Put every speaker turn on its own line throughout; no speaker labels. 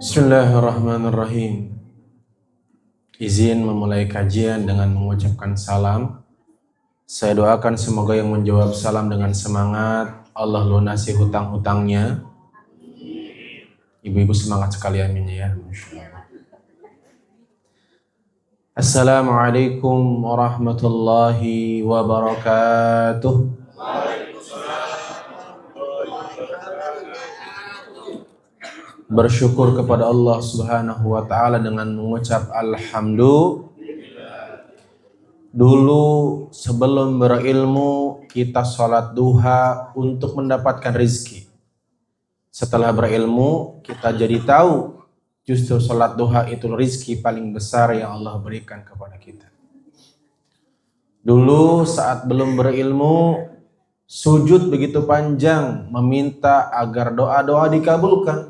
Bismillahirrahmanirrahim. Izin memulai kajian dengan mengucapkan salam. Saya doakan semoga yang menjawab salam dengan semangat Allah lunasi hutang-hutangnya. Ibu-ibu semangat sekali, amin ya. Assalamualaikum warahmatullahi wabarakatuh. Bersyukur kepada Allah Subhanahu wa ta'ala dengan mengucap alhamdulillah. Dulu sebelum berilmu kita sholat duha untuk mendapatkan rizki. Setelah berilmu kita jadi tahu justru sholat duha itu rizki paling besar yang Allah berikan kepada kita. Dulu saat belum berilmu sujud begitu panjang meminta agar doa-doa dikabulkan.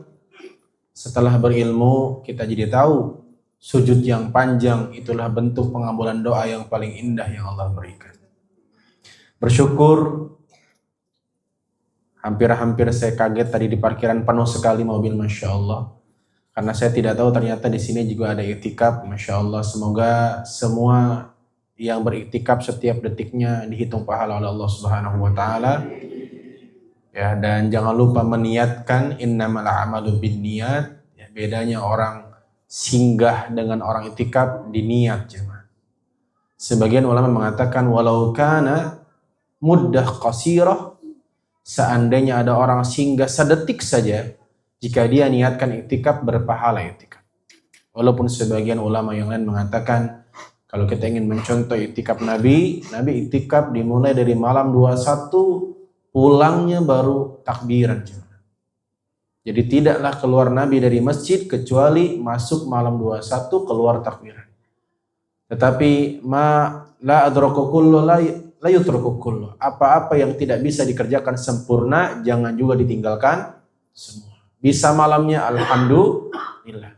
Setelah berilmu, kita jadi tahu sujud yang panjang itulah bentuk pengabulan doa yang paling indah yang Allah berikan. Bersyukur, hampir-hampir saya kaget tadi di parkiran penuh sekali mobil, Masya Allah. Karena saya tidak tahu ternyata di sini juga ada iktikaf, Masya Allah. Semoga semua yang beriktikaf setiap detiknya dihitung pahala oleh Allah Subhanahu wa ta'ala. Ya, dan jangan lupa meniatkan innamal a'malu binniyat. Ya, bedanya orang singgah dengan orang iktikaf di niat, jemaah. Sebagian ulama mengatakan walau kana muddah qasirah, seandainya ada orang singgah sedetik saja, jika dia niatkan iktikaf berpahala iktikaf. Walaupun sebagian ulama yang lain mengatakan kalau kita ingin mencontoh iktikaf Nabi iktikaf dimulai dari malam 21, pulangnya baru takbiran. Jadi tidaklah keluar Nabi dari masjid kecuali masuk malam 21 keluar takbiran. Tetapi la adraku kullu la yutruku kullu. Apa-apa yang tidak bisa dikerjakan sempurna jangan juga ditinggalkan semua. Bisa malamnya alhamdulillah.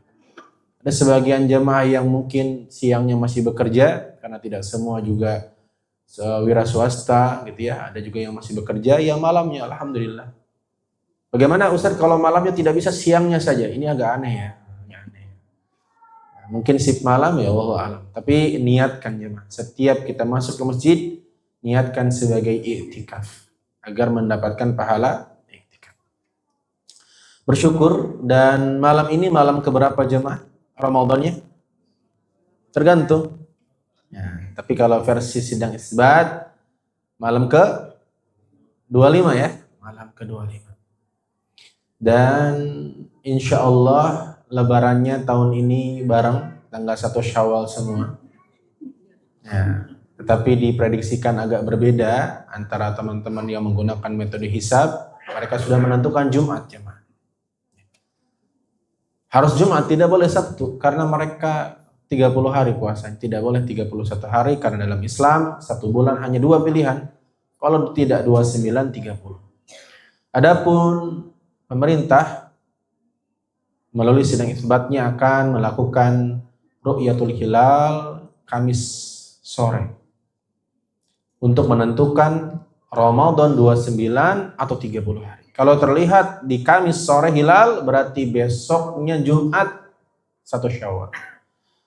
Ada sebagian jemaah yang mungkin siangnya masih bekerja karena tidak semua juga wira swasta gitu ya, ada juga yang masih bekerja, yang malamnya alhamdulillah. Bagaimana Ustaz kalau malamnya tidak bisa siangnya saja? Ini agak aneh ya. Mungkin shift malam ya, wallahu alam. Tapi niatkan jemaah, setiap kita masuk ke masjid niatkan sebagai iktikaf agar mendapatkan pahala iktikaf. Bersyukur, dan malam ini malam keberapa jemaah Ramadannya? Tergantung. Ya, tapi kalau versi sidang isbat malam ke 25 ya, malam ke 25. Dan insya Allah lebarannya tahun ini bareng tanggal 1 Syawal semua. Ya, tetapi diprediksikan agak berbeda antara teman-teman yang menggunakan metode hisab. Mereka sudah menentukan Jumat jemaah. Harus Jumat, tidak boleh Sabtu karena mereka 30 hari puasa, tidak boleh 31 hari karena dalam Islam 1 bulan hanya 2 pilihan. Kalau tidak 29, 30. Adapun pemerintah melalui sidang isbatnya akan melakukan ru'yatul hilal Kamis sore untuk menentukan Ramadan 29 atau 30 hari. Kalau terlihat di Kamis sore hilal berarti besoknya Jumat 1 Syawal.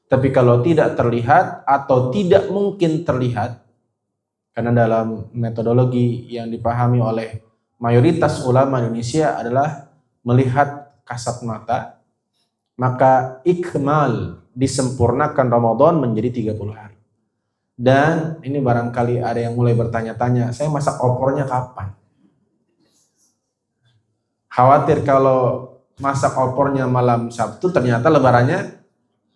Tapi kalau tidak terlihat atau tidak mungkin terlihat, karena dalam metodologi yang dipahami oleh mayoritas ulama Indonesia adalah melihat kasat mata, maka ikmal disempurnakan Ramadan menjadi 30 hari. Dan ini barangkali ada yang mulai bertanya-tanya, saya masak opornya kapan? Khawatir kalau masak opornya malam Sabtu ternyata lebarannya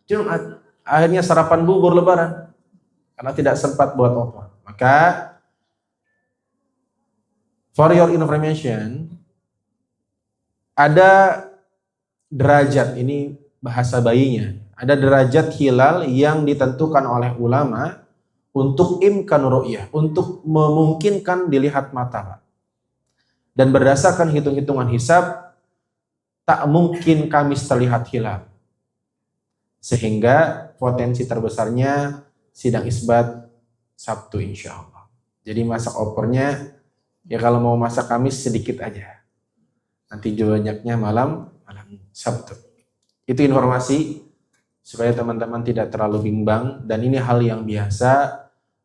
Jumat. Akhirnya sarapan bubur lebaran karena tidak sempat buat opor. Maka for your information, ada derajat, ini bahasa bayinya, ada derajat hilal yang ditentukan oleh ulama untuk imkan ru'yah, untuk memungkinkan dilihat mata. Dan berdasarkan hitung-hitungan hisab tak mungkin Kamis terlihat hilal. Sehingga potensi terbesarnya sidang isbat Sabtu insya Allah. Jadi masak opornya ya kalau mau masak Kamis sedikit aja. Nanti banyaknya malam Sabtu. Itu informasi supaya teman-teman tidak terlalu bimbang, dan ini hal yang biasa.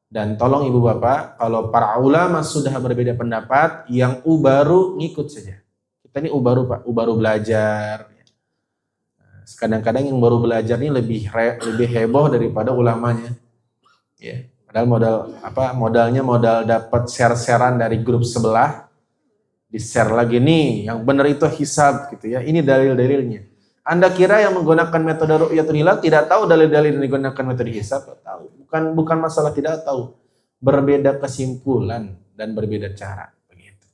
Dan tolong ibu bapak, kalau para ulama sudah berbeda pendapat, yang baru ngikut saja. Kita ini baru pak, baru belajar. Kadang-kadang yang baru belajar ini lebih heboh daripada ulamanya. Ya, padahal modalnya modal dapat share-sharean dari grup sebelah, di-share lagi nih, yang benar itu hisab gitu ya. Ini dalil-dalilnya. Anda kira yang menggunakan metode ru'yatul hilal tidak tahu dalil-dalil yang digunakan metode hisab? Tahu. Bukan masalah tidak tahu. Berbeda kesimpulan dan berbeda cara. Begitu.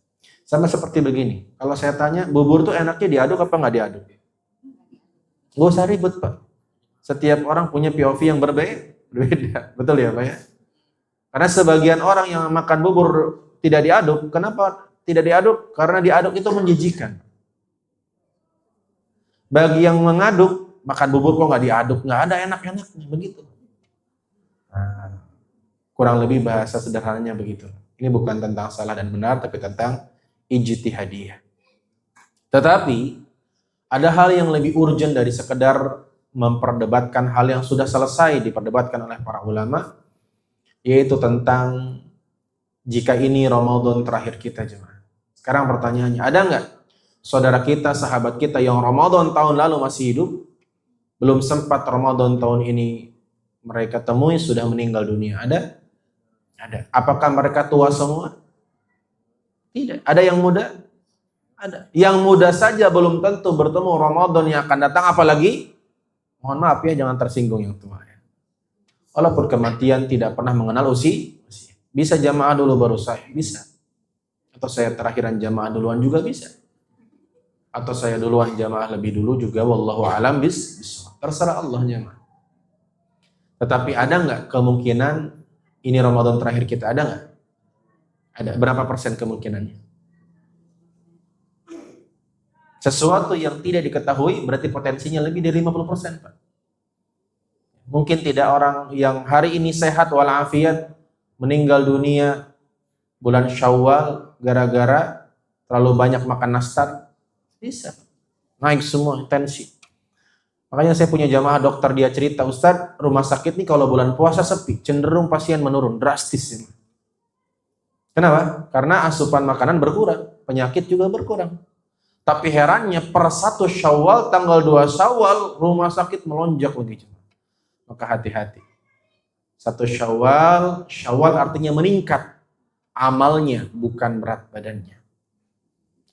Sama seperti begini. Kalau saya tanya, bubur tuh enaknya diaduk apa nggak diaduk? Nggak usah ribet Pak. Setiap orang punya POV yang berbeda. Betul ya Pak ya? Karena sebagian orang yang makan bubur tidak diaduk. Kenapa tidak diaduk? Karena diaduk itu menjijikan. Bagi yang mengaduk, makan bubur kok nggak diaduk, nggak ada enak-enaknya, begitu. Nah, kurang lebih bahasa sederhananya begitu. Ini bukan tentang salah dan benar, tapi tentang ijtihadiyah. Tetapi ada hal yang lebih urgent dari sekedar memperdebatkan hal yang sudah selesai diperdebatkan oleh para ulama, yaitu tentang jika ini Ramadan terakhir kita jemaah. Sekarang pertanyaannya, ada nggak saudara kita, sahabat kita yang Ramadan tahun lalu masih hidup, belum sempat Ramadan tahun ini mereka temui sudah meninggal dunia? Ada? Ada. Apakah mereka tua semua? Tidak. Ada yang muda? Ada. Yang muda saja belum tentu bertemu Ramadan yang akan datang, apalagi, mohon maaf ya, jangan tersinggung yang tua ya. Walaupun kematian tidak pernah mengenal usia. Bisa jamaah dulu baru saya? Bisa. Atau saya terakhiran jamaah duluan juga bisa. Atau saya duluan jamaah lebih dulu juga, wallahu alam bisawab. Terserah Allah jamaah. Tetapi ada nggak kemungkinan ini Ramadan terakhir kita? Ada nggak? Ada. Berapa persen kemungkinannya? Sesuatu yang tidak diketahui berarti potensinya lebih dari 50%, Pak. Mungkin tidak orang yang hari ini sehat walafiat meninggal dunia bulan Syawal gara-gara terlalu banyak makan nastar. Bisa. Naik semua tensi. Makanya saya punya jamaah dokter, dia cerita, Ustadz, rumah sakit nih kalau bulan puasa sepi, cenderung pasien menurun drastis. Kenapa? Karena asupan makanan berkurang, penyakit juga berkurang. Tapi herannya per 1 Syawal, tanggal 2 Syawal, rumah sakit melonjak lagi. Maka hati-hati. 1 Syawal, Syawal artinya meningkat amalnya, bukan berat badannya.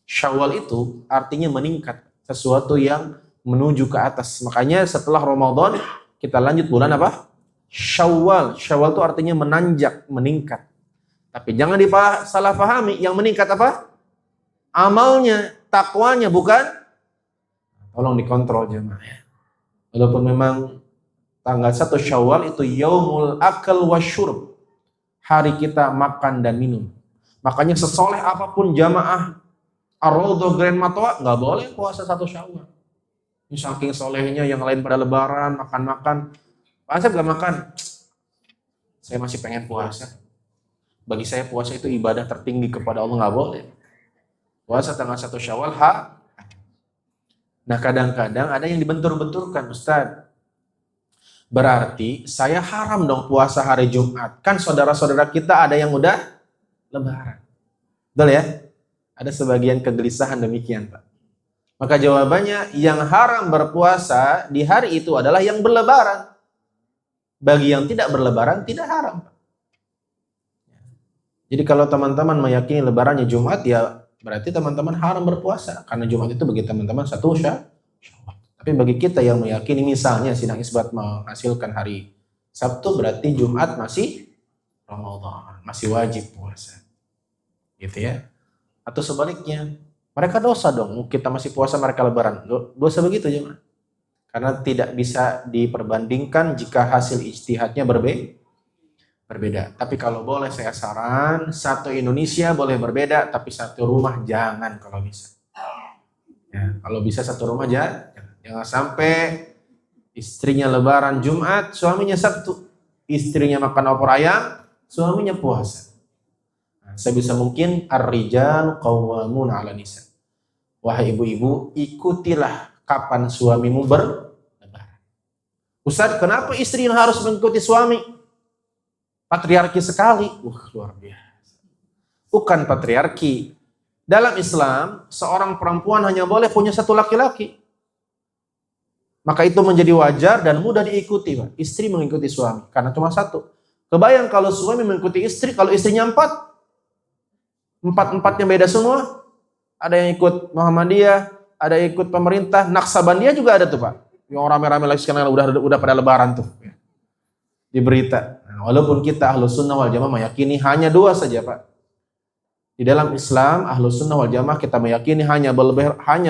Syawal itu artinya meningkat, sesuatu yang menuju ke atas. Makanya setelah Ramadan kita lanjut bulan apa? Syawal. Syawal itu artinya menanjak, meningkat. Tapi jangan salah pahami, yang meningkat apa? Amalnya, takwanya, bukan? Tolong dikontrol jemaah ya. Walaupun memang tanggal 1 Syawal itu yaumul akal wasyurb, hari kita makan dan minum. Makanya sesoleh apapun jamaah Ar-Raudhah Grand Matwa nggak boleh puasa 1 Syawal. Ini saking solehnya, yang lain pada lebaran makan-makan. Pak Asep gak makan. Saya masih pengen puasa. Bagi saya puasa itu ibadah tertinggi kepada Allah, nggak boleh. Puasa tanggal 1 Syawal Nah kadang-kadang ada yang dibentur-benturkan, Ustadz. Berarti saya haram dong puasa hari Jumat. Kan saudara-saudara kita ada yang udah lebaran. Betul ya? Ada sebagian kegelisahan demikian, Pak. Maka jawabannya, yang haram berpuasa di hari itu adalah yang berlebaran. Bagi yang tidak berlebaran, tidak haram, Pak. Jadi kalau teman-teman meyakini lebarannya Jumat, ya berarti teman-teman haram berpuasa. Karena Jumat itu bagi teman-teman 1 Syawal. Tapi bagi kita yang meyakini misalnya sidang isbat menghasilkan hari Sabtu, berarti Jumat masih Ramadan, masih wajib puasa. Gitu ya. Atau sebaliknya, mereka dosa dong, kita masih puasa mereka lebaran. Dosa begitu ya. Karena tidak bisa diperbandingkan jika hasil ijtihadnya berbeda. Tapi kalau boleh saya saran, satu Indonesia boleh berbeda, tapi satu rumah jangan kalau bisa. Ya, kalau bisa satu rumah jangan sampai istrinya lebaran Jumat, suaminya Sabtu. Istrinya makan opor ayam, suaminya puasa. Nah, sebisa mungkin ar-rijal qawwamun 'ala nisa. Wahai ibu-ibu, ikutilah kapan suamimu Ustaz, kenapa istri yang harus mengikuti suami? Patriarki sekali. Luar biasa. Bukan patriarki. Dalam Islam, seorang perempuan hanya boleh punya satu laki-laki. Maka itu menjadi wajar dan mudah diikuti, Pak. Istri mengikuti suami, karena cuma satu. Kebayang kalau suami mengikuti istri, kalau istrinya empat-empatnya beda semua. Ada yang ikut Muhammadiyah, ada yang ikut pemerintah, Naksabandiyah juga ada tuh, Pak. Yang rame-rame lagi sekarang udah pada lebaran tuh. Di berita. Nah, walaupun kita Ahlus Sunnah wal Jamaah meyakini hanya dua saja, Pak. Di dalam Islam, Ahlus Sunnah wal Jamaah kita meyakini hanya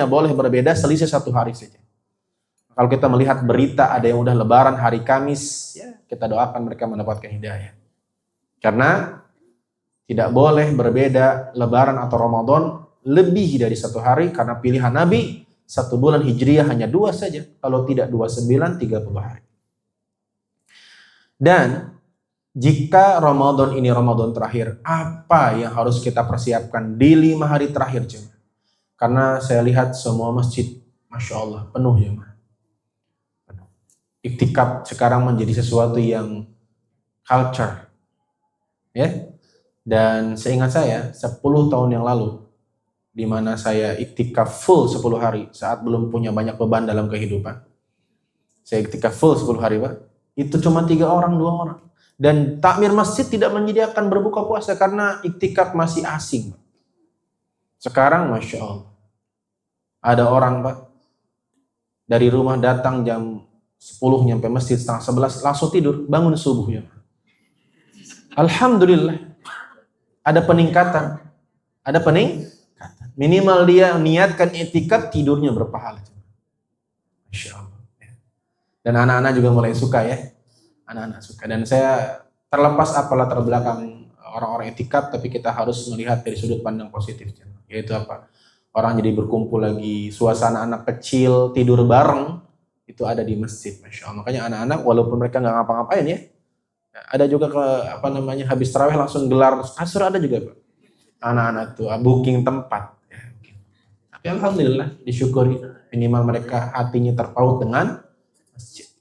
boleh berbeda selisih 1 hari saja. Kalau kita melihat berita ada yang udah lebaran hari Kamis, ya kita doakan mereka mendapatkan hidayah. Karena tidak boleh berbeda lebaran atau Ramadan lebih dari 1 hari, karena pilihan Nabi 1 bulan Hijriah hanya 2 saja. Kalau tidak 29, 30 hari. Dan jika Ramadan ini Ramadan terakhir, apa yang harus kita persiapkan di 5 hari terakhir, jemaah? Karena saya lihat semua masjid, Masya Allah, penuh, jemaah. Iktikaf sekarang menjadi sesuatu yang culture. Ya. Dan seingat saya, 10 tahun yang lalu, di mana saya iktikaf full 10 hari, saat belum punya banyak beban dalam kehidupan. Saya iktikaf full 10 hari, Pak. Itu cuma 3 orang, 2 orang. Dan takmir masjid tidak menyediakan berbuka puasa karena iktikaf masih asing. Sekarang Masya Allah, ada orang, Pak, dari rumah datang jam 10 nyampe masjid setengah 11 langsung tidur, bangun subuhnya. Alhamdulillah, ada peningkatan. Minimal dia niatkan iktikaf, tidurnya berpahala. Masya Allah. Dan anak-anak juga mulai suka, ya. Anak-anak suka. Dan saya terlepas apalah terbelakang orang-orang iktikaf, tapi kita harus melihat dari sudut pandang positif. Yaitu apa? Orang jadi berkumpul lagi, suasana anak kecil tidur bareng, itu ada di masjid, Masya Allah. Makanya anak-anak walaupun mereka nggak ngapa-ngapain, ya, ada juga habis tarawih langsung gelar kasur, ada juga, Pak. Anak-anak tuh booking tempat. Tapi alhamdulillah disyukuri, minimal mereka hatinya terpaut dengan masjid.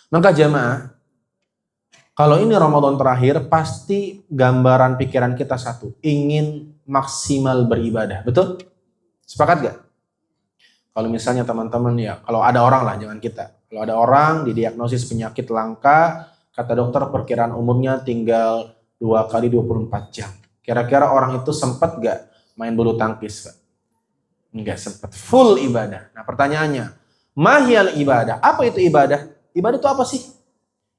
Maka jemaah, kalau ini Ramadan terakhir, pasti gambaran pikiran kita satu, ingin maksimal beribadah, betul? Sepakat gak? Kalau misalnya teman-teman, ya, kalau ada orang lah, jangan kita. Kalau ada orang didiagnosis penyakit langka, kata dokter perkiraan umurnya tinggal 2 kali 24 jam. Kira-kira orang itu sempat gak main bulu tangkis, Pak? Enggak sempat, full ibadah. Nah pertanyaannya, mahyal ibadah, apa itu ibadah? Ibadah itu apa sih?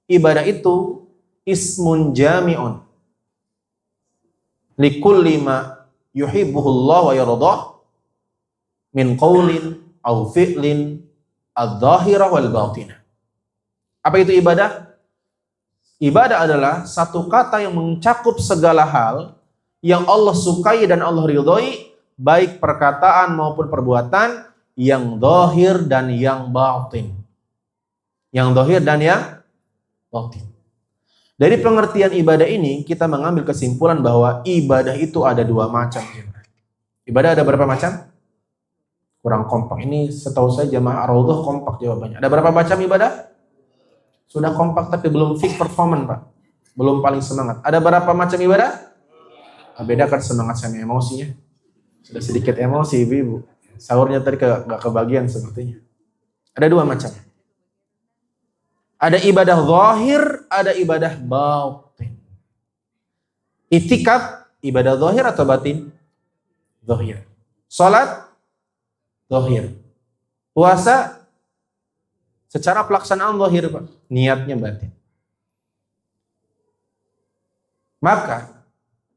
Ibadah itu ismun jami'un likulli ma yuhibbuhullah wa yardah min qaulin aw fi'lin adh-dhahirah wal batinah. Apa itu ibadah? Ibadah adalah satu kata yang mencakup segala hal yang Allah sukai dan Allah ridhoi, baik perkataan maupun perbuatan, yang zahir dan yang batin. Yang zahir dan yang batin. Dari pengertian ibadah ini, kita mengambil kesimpulan bahwa ibadah itu ada 2 macam. Ibadah ada berapa macam? Kurang kompak. Ini setahu saya jamaah Ar-Raudhah kompak jawabannya. Ada berapa macam ibadah? Sudah kompak tapi belum peak performance, Pak. Belum paling semangat. Ada berapa macam ibadah? Bedakan semangat sama emosinya. Sudah sedikit emosi, ibu-ibu. Sahurnya tadi gak kebagian sepertinya. Ada 2 macam. Ada ibadah zahir, ada ibadah batin. Iktikaf, ibadah zahir atau batin? Zahir. Salat, zahir. Puasa, secara pelaksanaan zahir, Pak. Niatnya batin. Maka,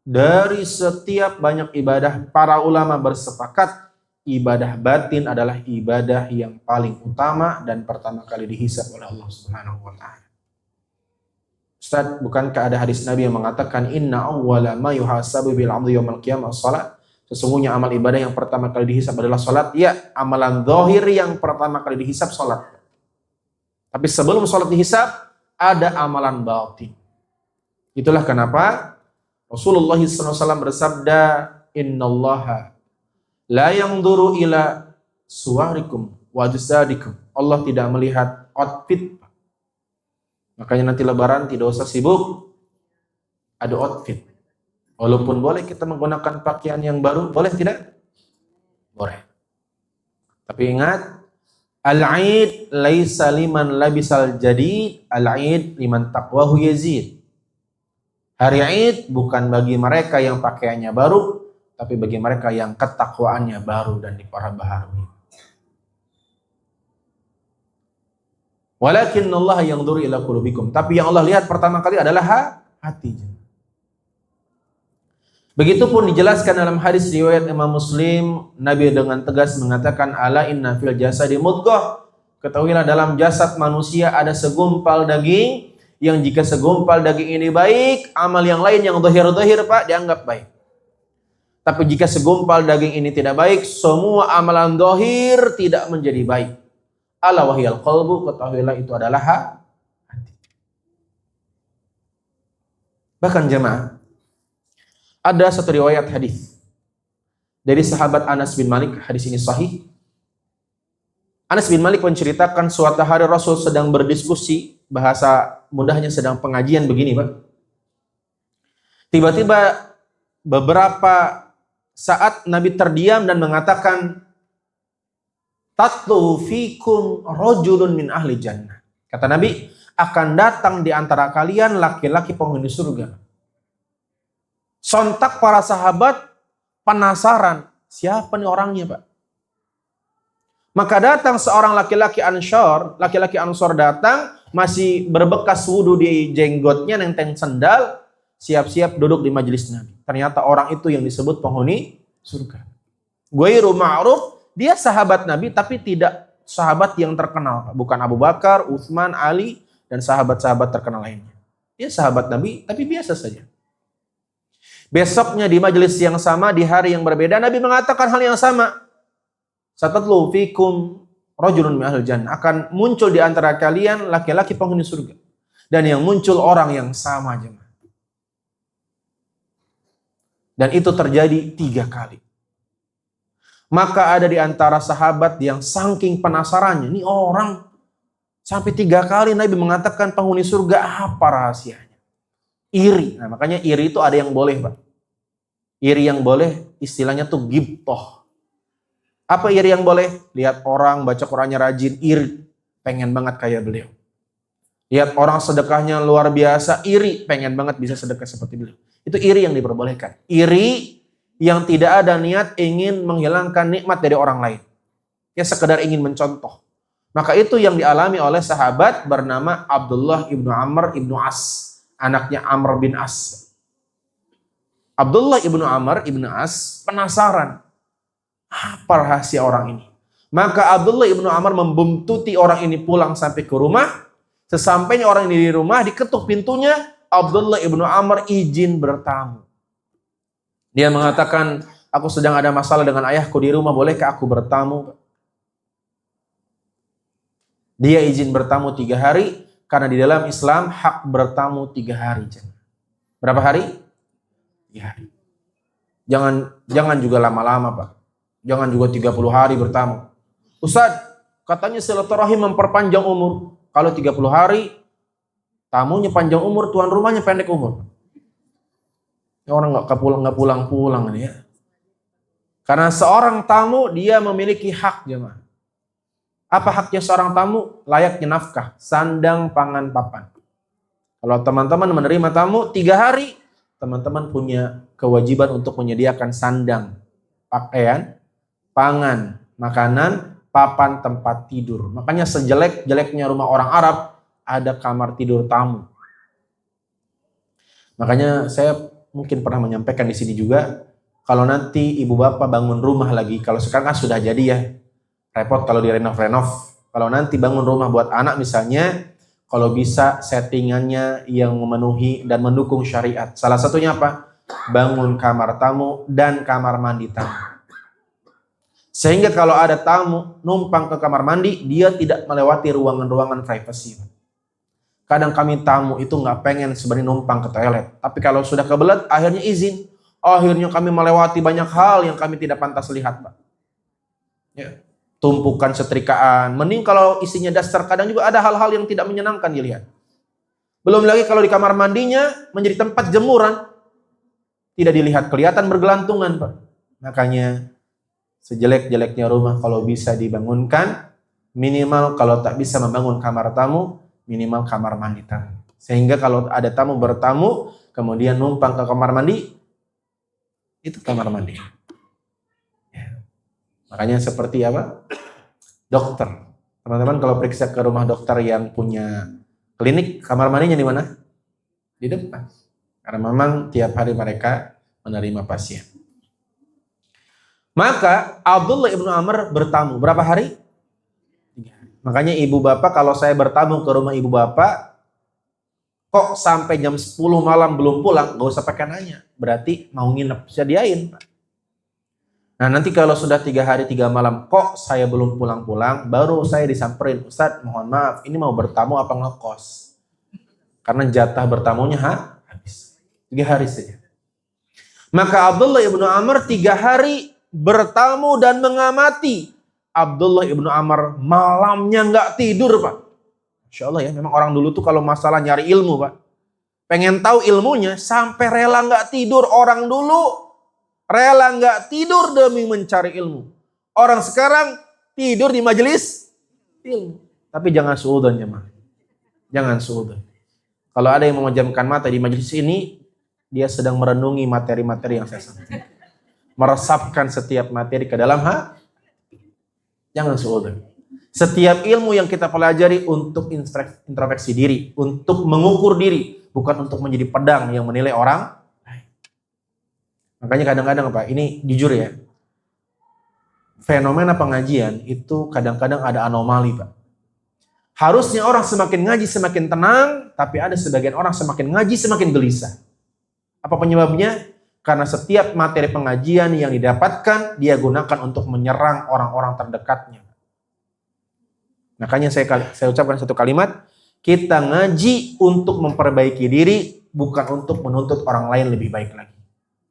dari setiap banyak ibadah, para ulama bersepakat, ibadah batin adalah ibadah yang paling utama dan pertama kali dihisab oleh Allah Subhanahu wa taala. Ustaz, bukankah ada hadis Nabi yang mengatakan inna awwala ma yuhasabu bil 'abdi yaumil qiyamah shalat? Sesungguhnya amal ibadah yang pertama kali dihisab adalah salat. Ya, amalan zahir yang pertama kali dihisab salat. Tapi sebelum salat dihisab, ada amalan batin. Itulah kenapa Rasulullah SAW bersabda, innallaha la yanzuru ila suwarikum wa ajsadikum. Allah tidak melihat outfit. Makanya nanti lebaran tidak usah sibuk ada outfit. Walaupun boleh kita menggunakan pakaian yang baru, boleh tidak? Boleh. Tapi ingat, al-Aid laisa liman labisal jadid, al-Aid liman taqwahu yazid. Hari Aid bukan bagi mereka yang pakaiannya baru, tapi bagi mereka yang ketakwaannya baru dan diperbaharui. Walakinnallaha yanzuru ila qulubikum. Tapi yang Allah lihat pertama kali adalah hati. Begitupun dijelaskan dalam hadis riwayat Imam Muslim, Nabi dengan tegas mengatakan, ala inna fil jasadi mudghah. Ketahuilah dalam jasad manusia ada segumpal daging, yang jika segumpal daging ini baik, amal yang lain yang zahir-zahir Pak dianggap baik. Tapi jika segumpal daging ini tidak baik, semua amalan zahir tidak menjadi baik. Ala wahyal qalbu, ketahuilah itu adalah hati. Bahkan jemaah, ada satu riwayat hadis dari sahabat Anas bin Malik, hadis ini sahih. Anas bin Malik menceritakan suatu hari Rasul sedang berdiskusi, bahasa mudahnya sedang pengajian begini, Pak. Tiba-tiba beberapa saat Nabi terdiam dan mengatakan, tatlu fikum rajulun min ahli jannah. Kata Nabi, akan datang di antara kalian laki-laki penghuni surga. Sontak para sahabat penasaran, siapa nih orangnya, Pak? Maka datang seorang laki-laki Ansor datang, masih berbekas wudu di jenggotnya, nenteng sendal, siap-siap duduk di majelis Nabi. Ternyata orang itu yang disebut penghuni surga. Ghairu ma'ruf, dia sahabat Nabi tapi tidak sahabat yang terkenal, Pak. Bukan Abu Bakar, Utsman, Ali, dan sahabat-sahabat terkenal lainnya. Dia sahabat Nabi tapi biasa saja. Besoknya di majelis yang sama, di hari yang berbeda, Nabi mengatakan hal yang sama. Satatlu fikum rajulun min ahlil jannah. Akan muncul di antara kalian laki-laki penghuni surga. Dan yang muncul orang yang sama jemaah. Dan itu terjadi 3 kali. Maka ada di antara sahabat yang saking penasarannya, ini orang sampai 3 kali Nabi mengatakan penghuni surga, apa rahasianya? Iri. Nah, makanya iri itu ada yang boleh, Pak. Iri yang boleh istilahnya tuh ghibthah. Apa iri yang boleh? Lihat orang baca Qur'annya rajin, iri, pengen banget kayak beliau. Lihat orang sedekahnya luar biasa, iri, pengen banget bisa sedekah seperti beliau. Itu iri yang diperbolehkan. Iri yang tidak ada niat ingin menghilangkan nikmat dari orang lain. Ya sekedar ingin mencontoh. Maka itu yang dialami oleh sahabat bernama Abdullah ibnu Amr ibnu As. Anaknya Amr bin As. Abdullah ibnu Amr ibnu As penasaran. Apa rahasia orang ini? Maka Abdullah ibnu Amr membuntuti orang ini pulang sampai ke rumah. Sesampainya orang ini di rumah, diketuk pintunya. Abdullah ibnu Amr izin bertamu. Dia mengatakan, aku sedang ada masalah dengan ayahku di rumah, bolehkah aku bertamu? Dia izin bertamu 3 hari. Karena di dalam Islam hak bertamu 3 hari. Berapa hari? 3 hari. Jangan juga lama-lama, Pak. Jangan juga 30 hari bertamu. Ustaz, katanya silaturahim memperpanjang umur. Kalau 30 hari, tamunya panjang umur, tuan rumahnya pendek umur. Orang nggak pulang-pulang ini ya. Karena seorang tamu dia memiliki hak, jemaah. Apa haknya seorang tamu? Layaknya nafkah, sandang, pangan, papan. Kalau teman-teman menerima tamu 3 hari, teman-teman punya kewajiban untuk menyediakan sandang, pakaian, pangan, makanan, papan, tempat tidur. Makanya sejelek-jeleknya rumah orang Arab, ada kamar tidur tamu. Makanya saya mungkin pernah menyampaikan di sini juga, kalau nanti ibu bapak bangun rumah lagi, kalau sekarang kan sudah jadi ya, repot kalau direnov-renov. Kalau nanti bangun rumah buat anak misalnya, kalau bisa settingannya yang memenuhi dan mendukung syariat. Salah satunya apa? Bangun kamar tamu dan kamar mandi tamu. Sehingga kalau ada tamu numpang ke kamar mandi, dia tidak melewati ruangan-ruangan privasi. Kadang kami tamu itu nggak pengen sebenarnya numpang ke toilet. Tapi kalau sudah kebelet, akhirnya izin. Akhirnya kami melewati banyak hal yang kami tidak pantas lihat, Pak. Ya. tumpukan setrikaan. Mending kalau isinya daster, kadang juga ada hal-hal yang tidak menyenangkan dilihat. Belum lagi kalau di kamar mandinya menjadi tempat jemuran, tidak dilihat, kelihatan bergelantungan, Pak. Makanya sejelek-jeleknya rumah kalau bisa dibangunkan, minimal kalau tak bisa membangun kamar tamu, minimal kamar mandi tamu. Sehingga kalau ada tamu bertamu, kemudian numpang ke kamar mandi, itu kamar mandi. Ya. Makanya seperti apa? Dokter. Teman-teman kalau periksa ke rumah dokter yang punya klinik, kamar mandinya di mana? Di depan. Karena memang tiap hari mereka menerima pasien. Maka Abdullah ibnu Amr bertamu. Berapa hari? 3 hari. Makanya ibu bapak, kalau saya bertamu ke rumah ibu bapak, kok sampai jam 10 malam belum pulang, gak usah pakai nanya. Berarti mau nginep, sediain, Pak. Nah nanti kalau sudah 3 hari 3 malam, kok saya belum pulang-pulang, baru saya disamperin, Ustadz mohon maaf, ini mau bertamu apa ngekos? Karena jatah bertamunya habis. 3 hari saja. Maka Abdullah ibnu Amr 3 hari bertamu dan mengamati. Abdullah ibnu Amr malamnya nggak tidur, Pak. Masya Allah ya, memang orang dulu tuh kalau masalah nyari ilmu, Pak, pengen tahu ilmunya sampai rela nggak tidur. Orang dulu rela nggak tidur demi mencari ilmu. Orang sekarang tidur di majelis ilmu. Tapi jangan suudzon jemaah. Jangan suudzon. Kalau ada yang memejamkan mata di majelis ini, dia sedang merenungi materi-materi yang saya sampaikan. Meresapkan setiap materi ke dalam hati. Jangan suudzon. Setiap ilmu yang kita pelajari untuk introspeksi diri, untuk mengukur diri, bukan untuk menjadi pedang yang menilai orang. Makanya kadang-kadang Pak, ini jujur ya, fenomena pengajian itu kadang-kadang ada anomali, Pak. Harusnya orang semakin ngaji semakin tenang, tapi ada sebagian orang semakin ngaji semakin gelisah. Apa penyebabnya? Karena setiap materi pengajian yang didapatkan, dia gunakan untuk menyerang orang-orang terdekatnya. Makanya saya ucapkan satu kalimat, kita ngaji untuk memperbaiki diri, bukan untuk menuntut orang lain lebih baik lagi.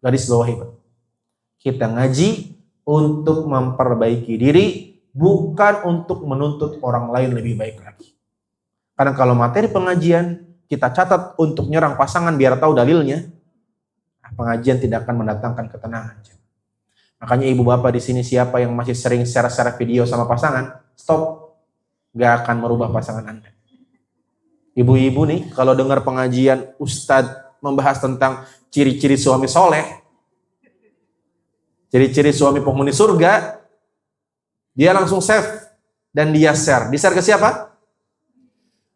Garis bawahi, Pak. Kita ngaji untuk memperbaiki diri, bukan untuk menuntut orang lain lebih baik lagi. Karena kalau materi pengajian kita catat untuk nyerang pasangan biar tahu dalilnya, pengajian tidak akan mendatangkan ketenangan. Makanya ibu bapak di sini, siapa yang masih sering share-share video sama pasangan, stop. Gak akan merubah pasangan Anda. Ibu-ibu nih, kalau dengar pengajian Ustadz membahas tentang ciri-ciri suami soleh, ciri-ciri suami penghuni surga, dia langsung save dan dia share. Di-share ke siapa?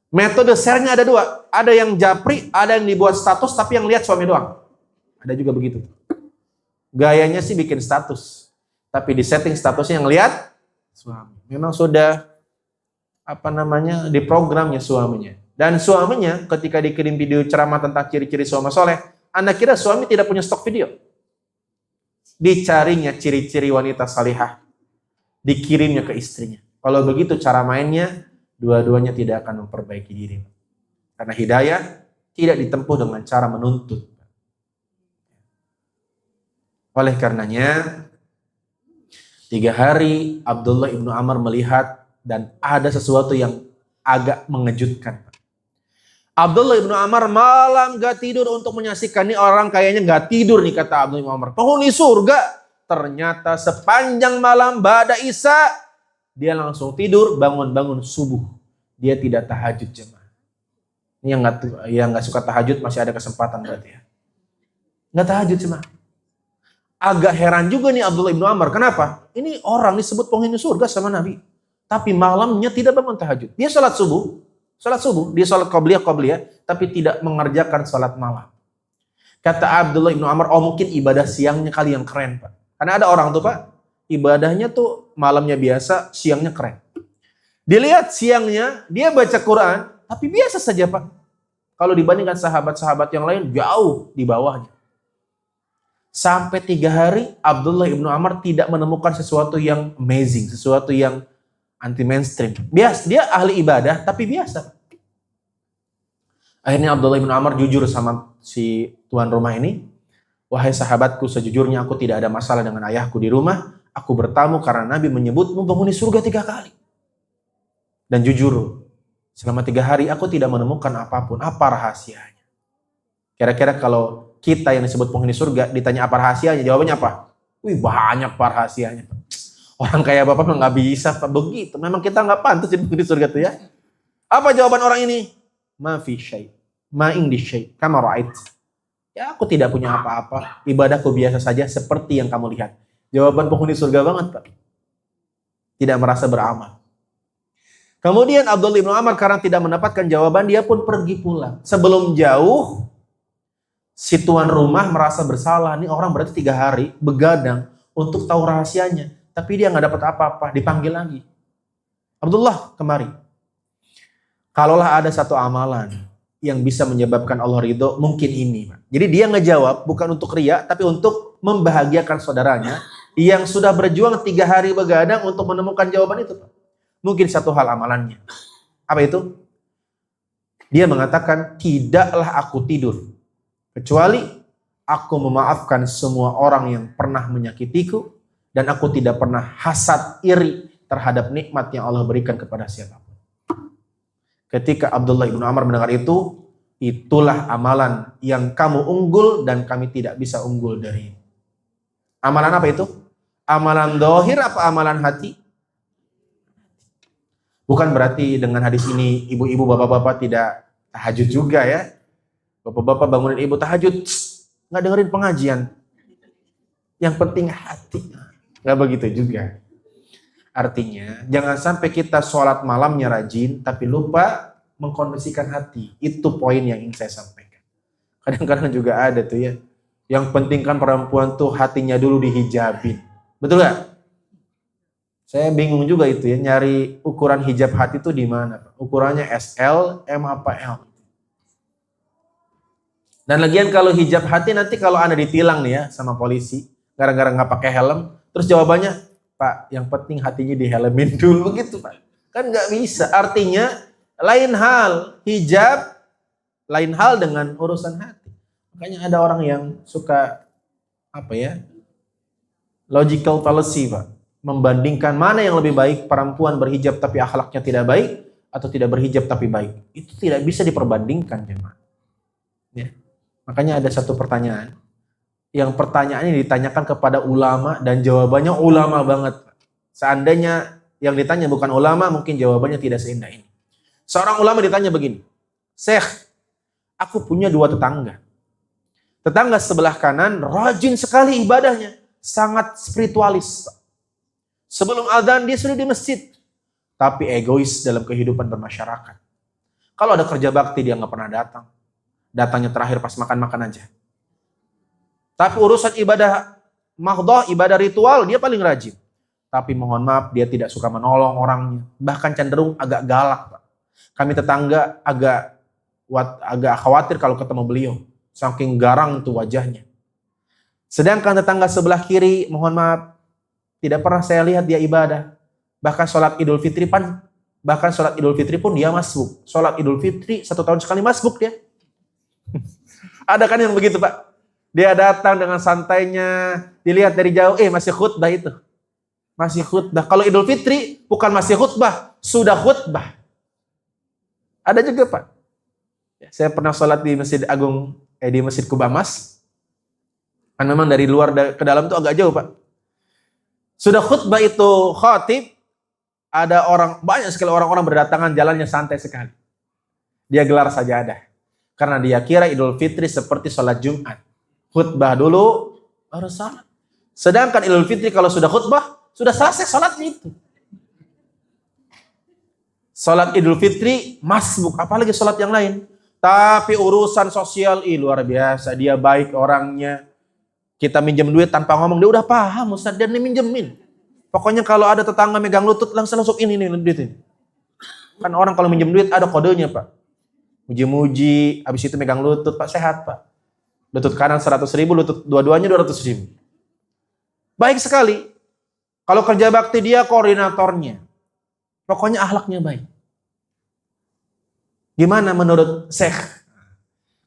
Metode share-nya ada 2. Ada yang japri, ada yang dibuat status tapi yang lihat suami doang. Ada juga begitu. Gayanya sih bikin status, tapi di setting statusnya yang lihat suami. Memang sudah di programnya suaminya. Dan suaminya ketika dikirim video ceramah tentang ciri-ciri suami soleh, Anda kira suami tidak punya stok video? Dicarinya ciri-ciri wanita salihah, dikirimnya ke istrinya. Kalau begitu cara mainnya, dua-duanya tidak akan memperbaiki diri. Karena hidayah tidak ditempuh dengan cara menuntut. Oleh karenanya, 3 hari Abdullah ibnu Amr melihat dan ada sesuatu yang agak mengejutkan. Abdullah ibnu Amr malam gak tidur untuk menyaksikan. Ini orang kayaknya gak tidur nih, kata Abdullah ibnu Amr. Penghuni surga. Ternyata sepanjang malam ba'da isya, dia langsung tidur, bangun-bangun subuh. Dia tidak tahajud, jemaah. Ini yang gak suka tahajud masih ada kesempatan berarti ya. Gak tahajud, jemaah. Agak heran juga nih Abdullah ibnu Amr. Kenapa? Ini orang disebut penghuni surga sama Nabi. Tapi malamnya tidak bangun tahajud. Dia sholat subuh. Dia sholat qobliyah, tapi tidak mengerjakan sholat malam. Kata Abdullah ibnu Amr, oh mungkin ibadah siangnya kali yang keren, Pak. Karena ada orang tuh, Pak, ibadahnya tuh malamnya biasa, siangnya keren. Dilihat siangnya, dia baca Quran, tapi biasa saja, Pak. Kalau dibandingkan sahabat-sahabat yang lain, jauh di bawahnya. Sampai 3 hari, Abdullah ibnu Amr tidak menemukan sesuatu yang amazing, sesuatu yang anti mainstream. Biasa, dia ahli ibadah, tapi biasa. Akhirnya Abdullah ibnu Amr jujur sama si tuan rumah ini. Wahai sahabatku, sejujurnya aku tidak ada masalah dengan ayahku di rumah. Aku bertamu karena Nabi menyebutmu penghuni surga 3 kali. Dan jujur, selama 3 hari aku tidak menemukan apapun. Apa rahasianya? Kira-kira kalau kita yang disebut penghuni surga ditanya apa rahasianya, jawabannya apa? Wih, banyak Pak rahasianya. Orang kayak Bapak nggak bisa Pak begitu. Memang kita nggak pantas jadi penghuni surga tuh ya. Apa jawaban orang ini? Ma fi syai, ma indi syai, kama ra'ait. Ya aku tidak punya apa-apa, ibadahku biasa saja seperti yang kamu lihat. Jawaban penghuni surga banget Pak. Tidak merasa beramal. Kemudian Abdullah bin Amr karena tidak mendapatkan jawaban, dia pun pergi pulang. Sebelum jauh, si tuan rumah merasa bersalah. Nih orang berarti 3 hari begadang untuk tahu rahasianya. Tapi dia nggak dapat apa-apa, dipanggil lagi. Abdullah, kemari. Kalaulah ada satu amalan yang bisa menyebabkan Allah ridho, mungkin ini. Jadi dia ngejawab bukan untuk riya, tapi untuk membahagiakan saudaranya yang sudah berjuang 3 hari begadang untuk menemukan jawaban itu. Mungkin satu hal amalannya. Apa itu? Dia mengatakan, tidaklah aku tidur kecuali aku memaafkan semua orang yang pernah menyakitiku, dan aku tidak pernah hasad iri terhadap nikmat yang Allah berikan kepada siapapun. Ketika Abdullah bin Amr mendengar itu, itulah amalan yang kamu unggul dan kami tidak bisa unggul dari itu. Amalan apa itu? Amalan dohir apa amalan hati? Bukan berarti dengan hadis ini ibu-ibu bapak-bapak tidak tahajud juga ya. Bapak-bapak bangunin ibu tahajud, nggak dengerin pengajian. Yang penting hati. Nggak begitu juga. Artinya, jangan sampai kita sholat malamnya rajin, tapi lupa mengkondisikan hati. Itu poin yang ingin saya sampaikan. Kadang-kadang juga ada tuh ya, yang penting kan perempuan tuh hatinya dulu dihijabin. Betul nggak? Saya bingung juga itu ya, nyari ukuran hijab hati tuh di mana? Ukurannya SL, M apa L? Dan lagian kalau hijab hati nanti kalau Anda ditilang nih ya sama polisi, gara-gara nggak pakai helm, terus jawabannya, Pak, yang penting hatinya dihelemin dulu begitu Pak. Kan nggak bisa. Artinya lain hal hijab, lain hal dengan urusan hati. Makanya ada orang yang suka apa ya? Logical fallacy Pak. Membandingkan mana yang lebih baik, perempuan berhijab tapi akhlaknya tidak baik atau tidak berhijab tapi baik. Itu tidak bisa diperbandingkan jemaah. Ya. Makanya ada satu pertanyaan. Yang pertanyaan ini ditanyakan kepada ulama dan jawabannya ulama banget. Seandainya yang ditanya bukan ulama, mungkin jawabannya tidak seindah ini. Seorang ulama ditanya begini, Syekh, aku punya 2 tetangga. Tetangga sebelah kanan rajin sekali ibadahnya, sangat spiritualis. Sebelum adzan dia sudah di masjid, tapi egois dalam kehidupan bermasyarakat. Kalau ada kerja bakti dia nggak pernah datang. Datangnya terakhir pas makan-makan aja. Tapi urusan ibadah mahdhah, ibadah ritual, dia paling rajin. Tapi mohon maaf, dia tidak suka menolong orangnya. Bahkan cenderung agak galak, Pak. Kami tetangga agak khawatir kalau ketemu beliau. Saking garang itu wajahnya. Sedangkan tetangga sebelah kiri, mohon maaf, tidak pernah saya lihat dia ibadah. Bahkan sholat Idul Fitri pun dia masbuk. Sholat Idul Fitri 1 tahun sekali masbuk dia. Ada kan yang begitu Pak? Dia datang dengan santainya, dilihat dari jauh, masih khutbah itu. Masih khutbah. Kalau Idul Fitri bukan masih khutbah, sudah khutbah. Ada juga Pak. Saya pernah sholat di Masjid Agung, di Masjid Kubamas. Kan memang dari luar ke dalam itu agak jauh Pak. Sudah khutbah itu khatib, ada banyak sekali orang-orang berdatangan, jalannya santai sekali. Dia gelar sajadah. Karena dia kira Idul Fitri seperti sholat Jumat. Khutbah dulu, baru sholat. Sedangkan Idul Fitri kalau sudah khutbah, sudah selesai sholatnya itu. Sholat Idul Fitri, masbuk, apalagi sholat yang lain. Tapi urusan sosial, luar biasa. Dia baik orangnya. Kita minjem duit tanpa ngomong, dia udah paham Ustaz, dia minjemin. Pokoknya kalau ada tetangga megang lutut, langsung ini duit ini. Kan orang kalau minjem duit ada kodenya Pak. Muji-muji, habis itu megang lutut, Pak sehat Pak. Lutut kanan 100.000, lutut dua-duanya 200.000. Baik sekali. Kalau kerja bakti dia koordinatornya. Pokoknya akhlaknya baik. Gimana menurut Syekh?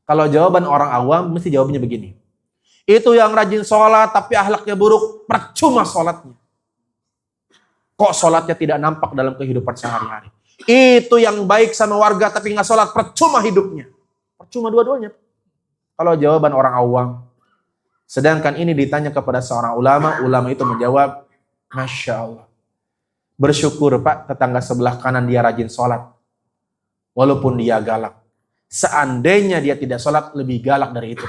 Kalau jawaban orang awam, mesti jawabnya begini. Itu yang rajin sholat tapi akhlaknya buruk, percuma sholatnya. Kok sholatnya tidak nampak dalam kehidupan sehari-hari? Itu yang baik sama warga tapi nggak sholat, percuma hidupnya. Percuma dua-duanya. Kalau jawaban orang awam. Sedangkan ini ditanya kepada seorang ulama, ulama itu menjawab, Masya Allah. Bersyukur Pak, tetangga sebelah kanan dia rajin sholat. Walaupun dia galak. Seandainya dia tidak sholat, lebih galak dari itu.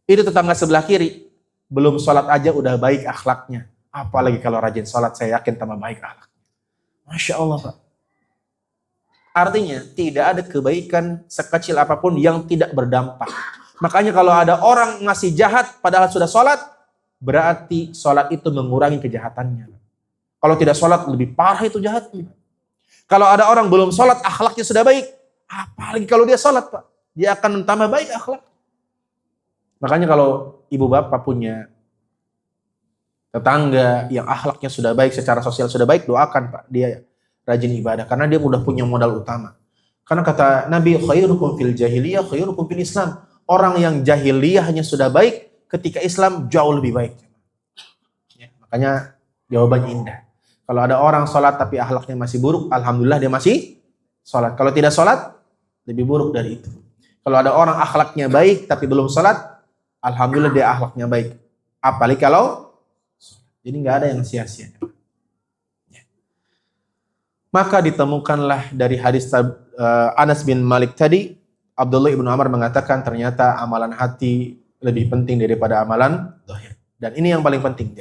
Itu tetangga sebelah kiri. Belum sholat aja udah baik akhlaknya. Apalagi kalau rajin sholat, saya yakin tambah baik akhlaknya. Masya Allah Pak. Artinya tidak ada kebaikan sekecil apapun yang tidak berdampak. Makanya kalau ada orang ngasih jahat padahal sudah sholat, berarti sholat itu mengurangi kejahatannya. Kalau tidak sholat lebih parah itu jahatnya. Kalau ada orang belum sholat akhlaknya sudah baik, apalagi kalau dia sholat Pak, dia akan tambah baik akhlak. Makanya kalau ibu bapak punya tetangga yang akhlaknya sudah baik, secara sosial sudah baik, doakan Pak, dia rajin ibadah. Karena dia udah punya modal utama. Karena kata Nabi, khairukum fil jahiliyah, khairukum fil Islam. Orang yang jahiliyahnya sudah baik, ketika Islam jauh lebih baik. Ya, makanya jawabannya indah. Kalau ada orang sholat tapi akhlaknya masih buruk, alhamdulillah dia masih sholat. Kalau tidak sholat, lebih buruk dari itu. Kalau ada orang akhlaknya baik tapi belum sholat, alhamdulillah dia akhlaknya baik. Apalagi kalau jadi nggak ada yang sia-sia. Ya. Maka ditemukanlah dari hadis Anas bin Malik tadi, Abdullah ibnu Amr mengatakan ternyata amalan hati lebih penting daripada amalan zahir. Dan ini yang paling penting.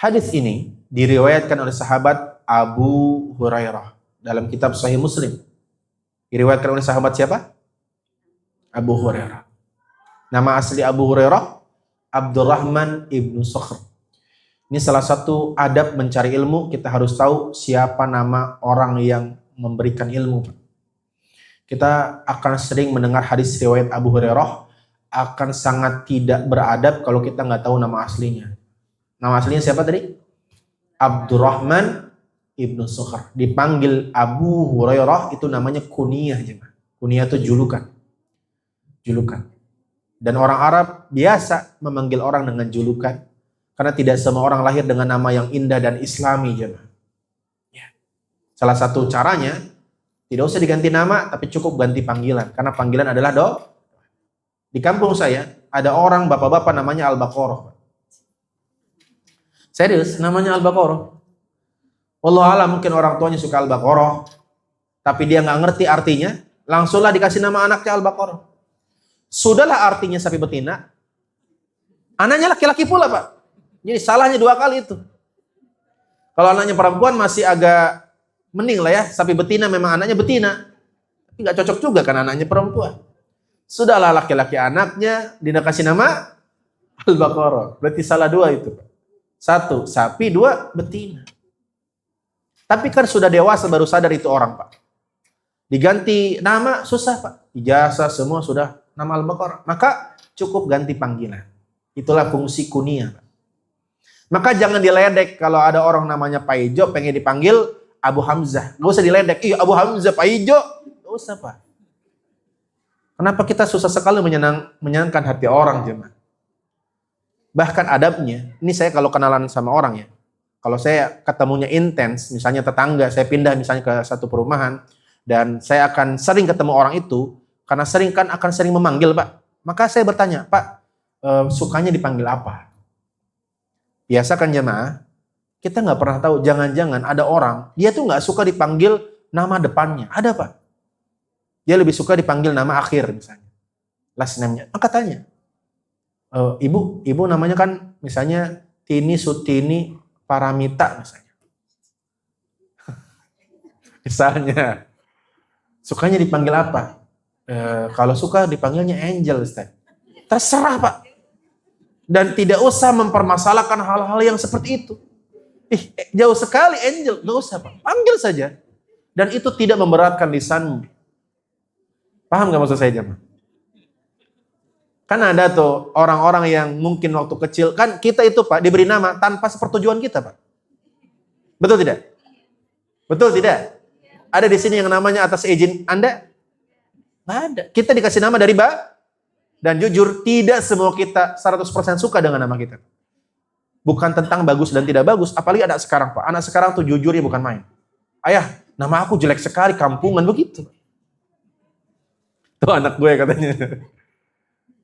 Hadis ini diriwayatkan oleh sahabat Abu Hurairah dalam kitab Sahih Muslim. Diriwayatkan oleh sahabat siapa? Abu Hurairah. Nama asli Abu Hurairah Abdurrahman ibnu Sakhr. Ini salah satu adab mencari ilmu, kita harus tahu siapa nama orang yang memberikan ilmu. Kita akan sering mendengar hadis riwayat Abu Hurairah, akan sangat tidak beradab kalau kita nggak tahu nama aslinya. Nama aslinya siapa tadi? Abdurrahman ibnu Sakhr. Dipanggil Abu Hurairah itu namanya kuniyah. Kuniyah itu julukan. Julukan. Dan orang Arab biasa memanggil orang dengan julukan. Karena tidak semua orang lahir dengan nama yang indah dan islami. Ya. Salah satu caranya, tidak usah diganti nama, tapi cukup ganti panggilan. Karena panggilan adalah Di kampung saya, ada orang bapak-bapak namanya Al-Baqarah. Serius, namanya Al-Baqarah. Wallahu a'lam, mungkin orang tuanya suka Al-Baqarah, tapi dia nggak ngerti artinya, langsunglah dikasih nama anaknya Al-Baqarah. Sudahlah artinya sapi betina, anaknya laki-laki pula Pak. Jadi salahnya dua kali itu. Kalau anaknya perempuan masih agak mending lah ya, sapi betina memang anaknya betina. Tapi nggak cocok juga kan anaknya perempuan. Sudahlah laki-laki anaknya dikasih nama Al-Baqarah. Berarti salah dua itu Pak. Satu, sapi, dua, betina. Tapi kan sudah dewasa baru sadar itu orang Pak. Diganti nama susah Pak. Ijazah semua sudah nama Al-Baqarah. Maka cukup ganti panggilan. Itulah fungsi kuniyah Pak. Maka jangan diledek kalau ada orang namanya Pak Ijo pengen dipanggil Abu Hamzah. Gak usah diledek. Ih Abu Hamzah, Pak Ijo. Gak usah Pak. Kenapa kita susah sekali menyenangkan hati orang jemaah? Bahkan adabnya, ini saya kalau kenalan sama orang ya, kalau saya ketemunya intens, misalnya tetangga, saya pindah misalnya ke satu perumahan, dan saya akan sering ketemu orang itu, karena sering kan akan sering memanggil Pak, maka saya bertanya, Pak, sukanya dipanggil apa? Biasa kan jemaah, kita nggak pernah tahu, jangan-jangan ada orang, dia tuh nggak suka dipanggil nama depannya, ada Pak. Dia lebih suka dipanggil nama akhir misalnya, last name-nya, maka tanya, ibu namanya kan misalnya Tini Sutini Paramita misalnya. Misalnya sukanya dipanggil apa? Kalau suka dipanggilnya Angel Ustaz. Terserah Pak. Dan tidak usah mempermasalahkan hal-hal yang seperti itu. Jauh sekali Angel, gak usah Pak. Panggil saja. Dan itu tidak memberatkan lisanmu. Paham gak maksud saya jemaah? Kan ada tuh orang-orang yang mungkin waktu kecil, kan kita itu Pak diberi nama tanpa sepertujuan kita Pak. Betul tidak? Betul tidak? Ada di sini yang namanya atas izin Anda? Nggak ada. Kita dikasih nama dari dan jujur tidak semua kita 100% suka dengan nama kita. Bukan tentang bagus dan tidak bagus, apalagi anak sekarang Pak. Anak sekarang tuh jujur ya bukan main. Ayah, nama aku jelek sekali, kampungan begitu. Tuh anak gue katanya.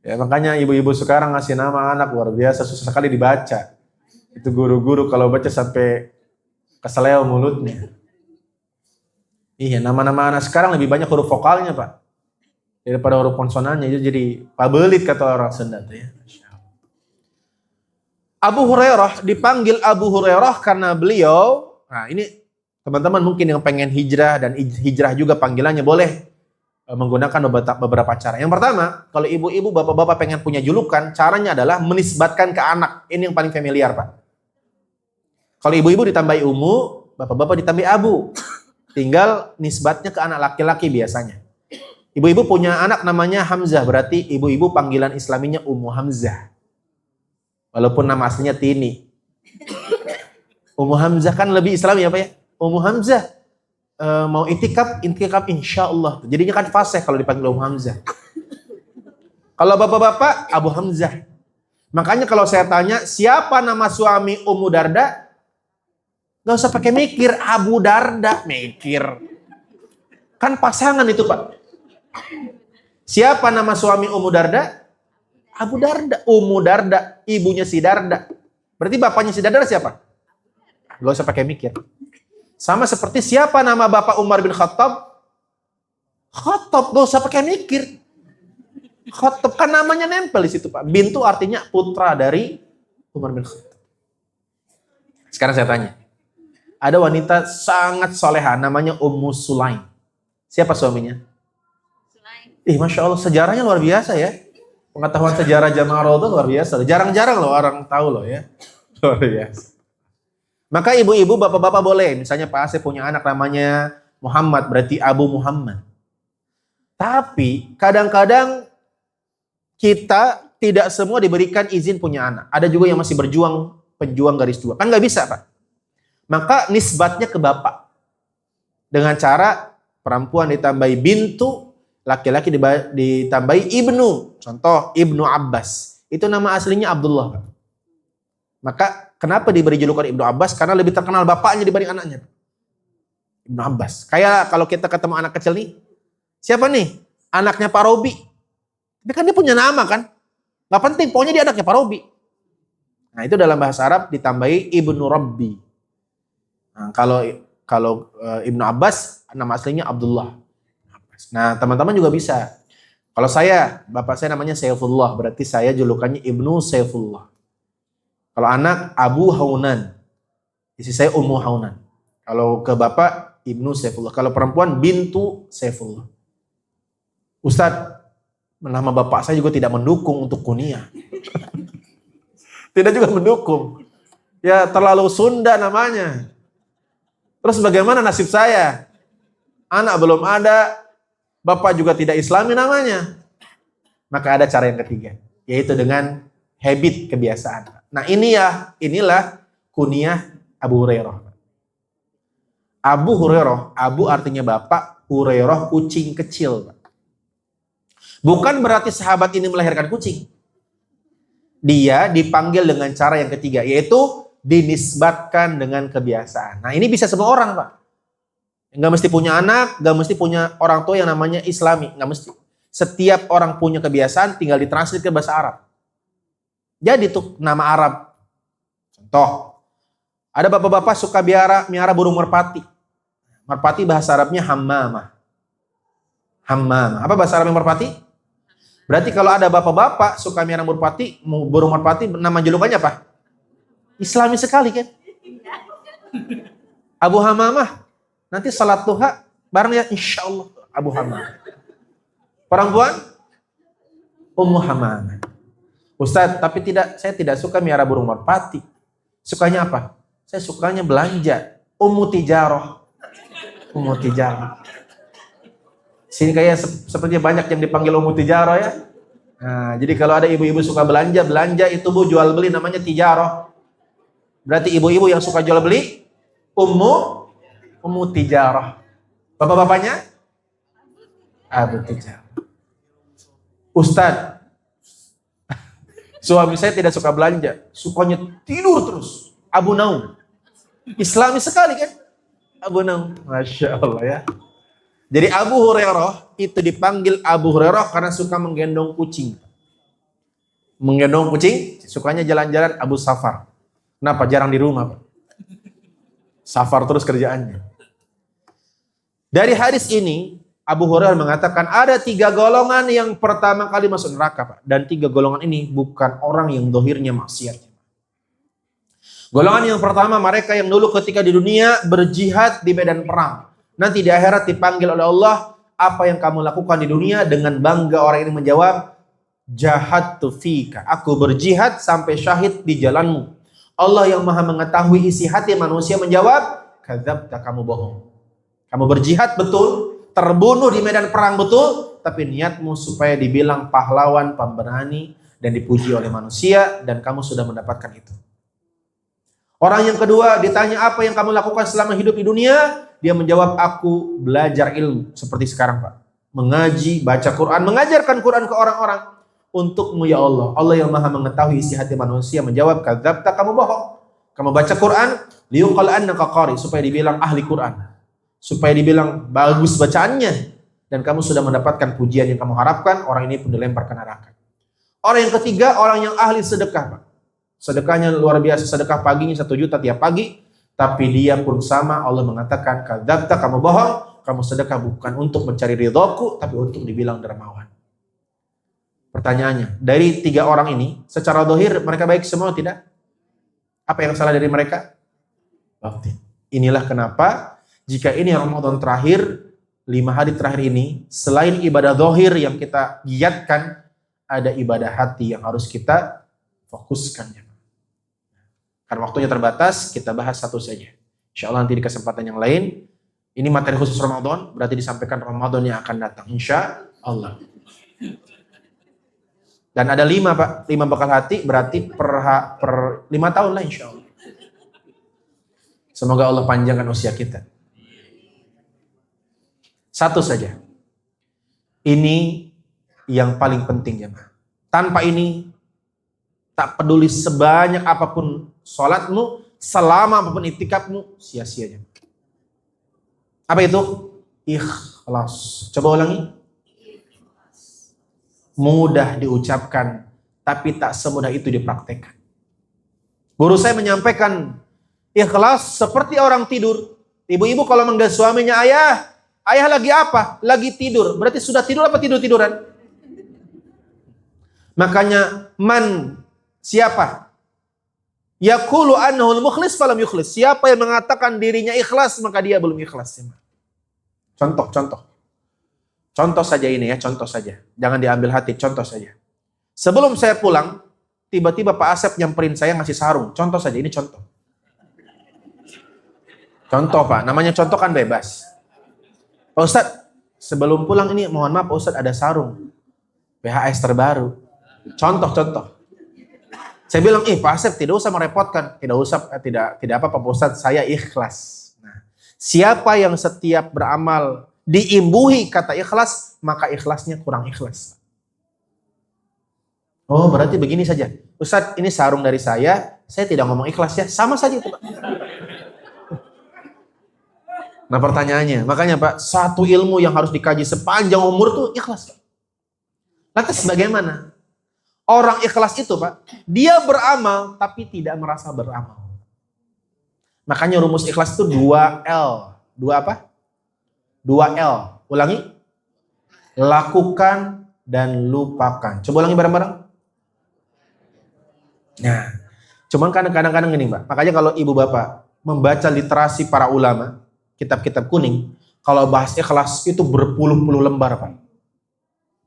Ya makanya ibu-ibu sekarang ngasih nama anak luar biasa, susah sekali dibaca. Itu guru-guru kalau baca sampai keseleo mulutnya. Iya, nama-nama anak sekarang lebih banyak huruf vokalnya Pak. Daripada huruf konsonannya, itu jadi pabelit kata orang Sunda tuh ya. Abu Hurairah dipanggil Abu Hurairah karena beliau, nah ini teman-teman mungkin yang pengen hijrah dan hijrah juga panggilannya boleh menggunakan beberapa cara. Yang pertama, kalau ibu-ibu, bapak-bapak pengen punya julukan, caranya adalah menisbatkan ke anak. Ini yang paling familiar, Pak. Kalau ibu-ibu ditambahi Ummu, bapak-bapak ditambahi Abu. Tinggal nisbatnya ke anak laki-laki biasanya. Ibu-ibu punya anak namanya Hamzah, berarti ibu-ibu panggilan islaminya Ummu Hamzah. Walaupun nama aslinya Tini. Ummu Hamzah kan lebih islami apa ya? Ummu Hamzah. Mau itikaf insya Allah. Jadinya kan fasih kalau dipanggil Ummu Hamzah. Kalau bapak-bapak, Abu Hamzah. Makanya kalau saya tanya, siapa nama suami Ummu Darda? Gak usah pakai mikir, Abu Darda. Mikir. Kan pasangan itu Pak. Siapa nama suami Ummu Darda? Abu Darda. Ummu Darda, ibunya si Darda. Berarti bapaknya si Darda siapa? Gak usah pakai mikir. Sama seperti siapa nama bapak Umar bin Khattab? Khattab, gak usah pakai mikir. Khattab kan namanya nempel di situ Pak. Bintu artinya putra dari Umar bin Khattab. Sekarang saya tanya. Ada wanita sangat soleha namanya Ummu Sulaim. Siapa suaminya? Sulaim. Masya Allah, sejarahnya luar biasa ya. Pengetahuan sejarah Jamaah Raudhah luar biasa. Jarang-jarang loh orang tahu loh ya. Luar biasa. Maka ibu-ibu, bapak-bapak boleh. Misalnya Pak Asep punya anak namanya Muhammad, berarti Abu Muhammad. Tapi kadang-kadang kita tidak semua diberikan izin punya anak. Ada juga yang masih pejuang garis 2. Kan nggak bisa Pak. Maka nisbatnya ke bapak. Dengan cara perempuan ditambahi bintu, laki-laki ditambahi ibnu. Contoh Ibnu Abbas. Itu nama aslinya Abdullah. Maka kenapa diberi julukan Ibnu Abbas? Karena lebih terkenal bapaknya dibanding anaknya. Ibnu Abbas. Kayak kalau kita ketemu anak kecil nih. Siapa nih? Anaknya Pak Robi. Tapi kan dia punya nama kan? Gak penting, pokoknya dia anaknya Pak Robi. Nah itu dalam bahasa Arab ditambahi Ibnu Rabbi. Nah, kalau Ibnu Abbas, nama aslinya Abdullah. Nah, teman-teman juga bisa. Kalau bapak saya namanya Saifullah, berarti saya julukannya Ibnu Saifullah. Kalau anak, Abu Haunan. Istri saya Ummu Haunan. Kalau ke bapak, Ibnu Saifullah. Kalau perempuan, Bintu Saifullah. Ustadz, nama bapak saya juga tidak mendukung untuk kuliah. Tidak juga mendukung. Ya, terlalu Sunda namanya. Terus bagaimana nasib saya? Anak belum ada, bapak juga tidak Islami namanya. Maka ada cara yang ketiga, yaitu dengan habit, kebiasaan. Nah inilah kunyah Abu Hurairah. Abu Hurairah, Abu artinya bapak, Hurairah kucing kecil. Bukan berarti sahabat ini melahirkan kucing. Dia dipanggil dengan cara yang ketiga, yaitu dinisbatkan dengan kebiasaan. Nah ini bisa semua orang Pak. Nggak mesti punya anak, nggak mesti punya orang tua yang namanya Islami, nggak mesti. Setiap orang punya kebiasaan, tinggal ditranslate ke bahasa Arab. Jadi tuh nama Arab. Contoh, ada bapak-bapak suka miara burung merpati. Merpati bahasa Arabnya hammamah. Hammamah. Apa bahasa Arabnya merpati? Berarti kalau ada bapak-bapak suka miara burung merpati, nama julukannya apa? Islami sekali kan? Abu Hamamah. Nanti salat duha bareng ya insya Allah Abu Hamamah. Perempuan Ummu Hamamah. Ustadz, tapi saya tidak suka miara burung merpati. Sukanya apa? Saya sukanya belanja. Ummu Tijarah. Ummu Tijarah. Sini kayak sepertinya banyak yang dipanggil Ummu Tijarah ya. Nah, jadi kalau ada ibu-ibu suka belanja itu Bu jual beli namanya Tijarah. Berarti ibu-ibu yang suka jual beli Ummu Tijarah. Bapak-bapaknya Abu Tijarah. Ustadz, Suami saya tidak suka belanja, sukanya tidur terus. Abu Naum. Islami sekali kan? Abu Naum. Masya Allah ya. Jadi Abu Hurairah itu dipanggil Abu Hurairah karena suka menggendong kucing. Menggendong kucing, sukanya jalan-jalan Abu Safar. Kenapa? Jarang di rumah, Pak. Safar terus kerjaannya. Dari hadis ini, Abu Hurairah mengatakan ada 3 golongan yang pertama kali masuk neraka, Pak. Dan 3 golongan ini bukan orang yang dohirnya maksiat. Golongan yang pertama, mereka yang dulu ketika di dunia berjihad di medan perang. Nanti di akhirat dipanggil oleh Allah, apa yang kamu lakukan di dunia? Dengan bangga orang ini menjawab, jahadtu fika, aku berjihad sampai syahid di jalanmu. Allah yang maha mengetahui isi hati manusia menjawab, kadzabta, kamu bohong. Kamu berjihad betul, terbunuh di medan perang betul, tapi niatmu supaya dibilang pahlawan, pemberani, dan dipuji oleh manusia, dan kamu sudah mendapatkan itu. Orang yang kedua ditanya apa yang kamu lakukan selama hidup di dunia, dia menjawab, aku belajar ilmu, seperti sekarang Pak. Mengaji, baca Quran, mengajarkan Quran ke orang-orang. Untukmu ya Allah, Allah yang maha mengetahui isi hati manusia menjawab, kadzabta, kamu bohong. Kamu baca Quran, liyuqal annaka qari, supaya dibilang ahli Quran, supaya dibilang bagus bacaannya, dan kamu sudah mendapatkan pujian yang kamu harapkan. Orang ini pun dilempar ke neraka. Orang yang ketiga, orang yang ahli sedekah, Pak. Sedekahnya luar biasa, sedekah paginya 1 juta tiap pagi, tapi dia pun sama, Allah mengatakan, kadzabta, kamu bohong. Kamu sedekah bukan untuk mencari ridhoku, tapi untuk dibilang dermawan. Pertanyaannya, dari 3 orang ini, secara dohir mereka baik semua tidak? Apa yang salah dari mereka? Batin. Inilah kenapa jika ini Ramadan terakhir, 5 hari terakhir ini, selain ibadah dohir yang kita giatkan, ada ibadah hati yang harus kita fokuskan. Karena waktunya terbatas, kita bahas satu saja. Insya Allah nanti di kesempatan yang lain, ini materi khusus Ramadan, berarti disampaikan Ramadan yang akan datang. Insya Allah. Dan ada 5 Pak, 5 bekal hati berarti per 5 tahun lah insya Allah. Semoga Allah panjangkan usia kita. Satu saja. Ini yang paling penting jemaah. Tanpa ini, tak peduli sebanyak apapun sholatmu, selama apapun iktikafmu, sia-sia jemaah. Apa itu? Ikhlas. Coba ulangi. Mudah diucapkan, tapi tak semudah itu dipraktekkan. Guru saya menyampaikan, ikhlas seperti orang tidur. Ibu-ibu kalau manggil suaminya ayah, ayah lagi apa? Lagi tidur. Berarti sudah tidur apa tidur-tiduran? Makanya siapa? Yaqulu annahul mukhlis falam yukhlis. Siapa yang mengatakan dirinya ikhlas, maka dia belum ikhlas. Contoh saja ini ya, contoh saja. Jangan diambil hati, contoh saja. Sebelum saya pulang, tiba-tiba Pak Asep nyamperin saya ngasih sarung. Contoh saja, ini contoh. Contoh Pak, namanya contoh kan bebas. Pak Ustadz, sebelum pulang ini mohon maaf Pak Ustadz ada sarung. PHS terbaru. Contoh. Saya bilang, Pak Asep tidak usah merepotkan. Tidak apa-apa Pak Ustadz, saya ikhlas. Nah, siapa yang setiap beramal diimbuhi kata ikhlas, maka ikhlasnya kurang ikhlas. Oh, berarti begini saja. Ustadz, ini sarung dari saya tidak ngomong ikhlas ya. Sama saja itu, Pak. Nah, pertanyaannya, makanya Pak, satu ilmu yang harus dikaji sepanjang umur tuh ikhlas, Pak. Lantas bagaimana? Orang ikhlas itu, Pak, dia beramal tapi tidak merasa beramal. Makanya rumus ikhlas itu 2L. 2 apa? 2L. Ulangi. Lakukan dan lupakan. Coba ulangi bareng-bareng. Nah, cuman kadang-kadang gini Mbak. Makanya kalau ibu bapak membaca literasi para ulama, kitab-kitab kuning, kalau bahas ikhlas itu berpuluh-puluh lembar Pak.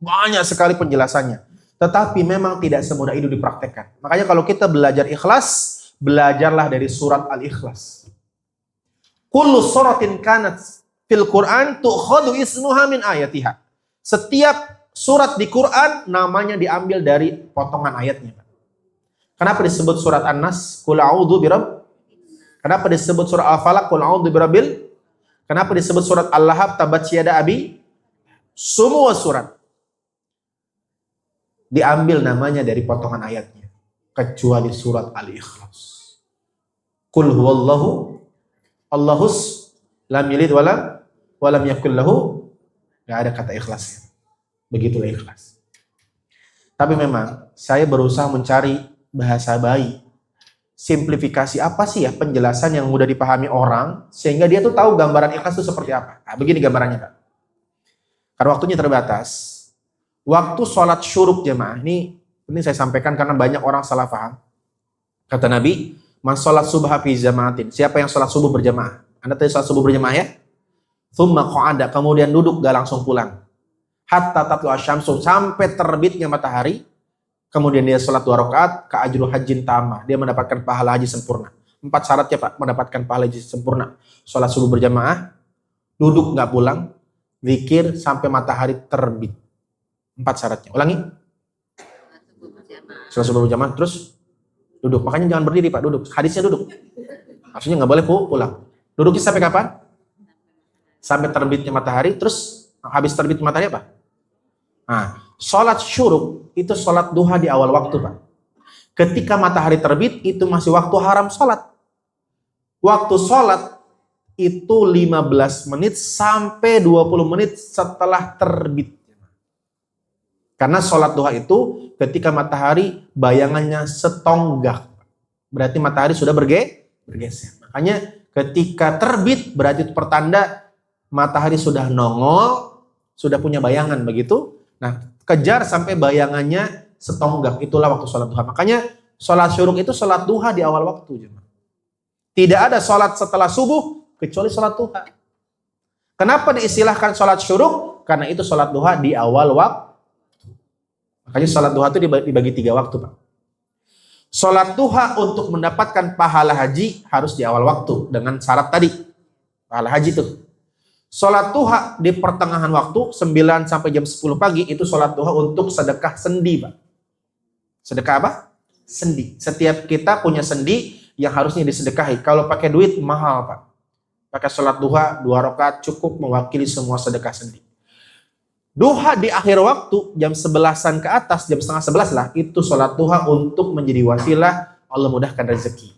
Banyak sekali penjelasannya. Tetapi memang tidak semudah itu dipraktekkan. Makanya kalau kita belajar ikhlas, belajarlah dari surat Al-Ikhlas. Kullu suratin kanat fil Quran tu'khadhu ismuha min ayatiha. Setiap surat di Quran namanya diambil dari potongan ayatnya. Kenapa disebut surat An-Nas? Qul a'udzu birabb. Kenapa disebut surat Al-Falaq? Qul a'udzu birabbil. Kenapa disebut surat Al-Lahab? Tabat yada abi. Semua surat diambil namanya dari potongan ayatnya. kecuali surat Al-Ikhlas. Qul huwallahu Allahus lam yalid walam yakul lahu, nggak ada kata ikhlasnya. Begitulah ikhlas. Tapi memang saya berusaha mencari bahasa bayi. Simplifikasi apa sih ya penjelasan yang mudah dipahami orang sehingga dia tuh tahu gambaran ikhlas itu seperti apa. Nah, begini gambarannya, Pak. Karena waktunya terbatas. Waktu sholat syuruk jemaah, ini saya sampaikan karena banyak orang salah paham. Kata Nabi, man sholat subha fi jamaatin. Siapa yang sholat subuh berjamaah? Anda tadi sholat subuh berjamaah ya? Thumma qa'ada, kemudian duduk gak langsung pulang. Hatta tatlu asyamsu, sampai terbitnya matahari. Kemudian dia sholat 2 rakaat, ka'ajru hajjin tamah. Dia mendapatkan pahala haji sempurna. 4 syaratnya Pak, mendapatkan pahala haji sempurna. Sholat subuh berjamaah, duduk gak pulang, zikir sampai matahari terbit. 4 syaratnya. Ulangi. Sholat subuh berjamaah, terus duduk. Makanya jangan berdiri Pak, duduk. Hadisnya duduk. Maksudnya gak boleh pulang. Duduknya sampai kapan? Sampai terbitnya matahari, terus habis terbit matahari apa? Nah, sholat syuruk itu sholat duha di awal waktu Pak. Ketika matahari terbit itu masih waktu haram sholat. Waktu sholat itu 15 menit sampai 20 menit setelah terbit. Karena sholat duha itu ketika matahari bayangannya setonggak. Berarti matahari sudah bergeser. Makanya ketika terbit berarti itu pertanda matahari sudah nongol, sudah punya bayangan begitu. Nah, kejar sampai bayangannya setonggak, itulah waktu sholat duha. Makanya sholat syuruk itu sholat duha di awal waktu. Tidak ada sholat setelah subuh kecuali sholat duha. Kenapa diistilahkan sholat syuruk? Karena itu sholat duha di awal waktu. Makanya sholat duha itu dibagi 3 waktu Pak. Sholat duha untuk mendapatkan pahala haji harus di awal waktu dengan syarat tadi. Pahala haji itu. Sholat duha di pertengahan waktu 9 sampai jam 10 pagi itu sholat duha untuk sedekah sendi Pak. Sedekah apa? Sendi. Setiap kita punya sendi yang harusnya disedekahi. Kalau pakai duit mahal Pak. Pakai sholat duha 2 rakaat cukup mewakili semua sedekah sendi. Duha di akhir waktu jam 11-an ke atas, jam setengah 11 lah, itu sholat duha untuk menjadi wasilah Allah mudahkan rezeki.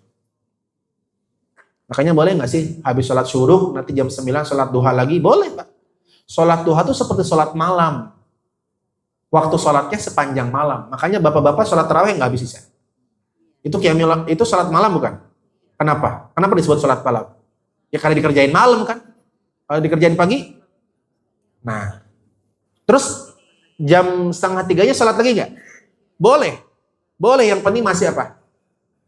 Makanya boleh nggak sih habis sholat syuruk nanti jam 9 sholat duha lagi? Boleh Pak. Sholat duha itu seperti sholat malam. Waktu sholatnya sepanjang malam. Makanya bapak-bapak sholat tarawih nggak habis isya. Itu qiyamul, itu sholat malam bukan? Kenapa? Kenapa disebut sholat malam? Ya karena dikerjain malam kan. Kalau dikerjain pagi, nah terus jam 2:30 sholat lagi nggak? Boleh. Boleh, yang penting masih apa?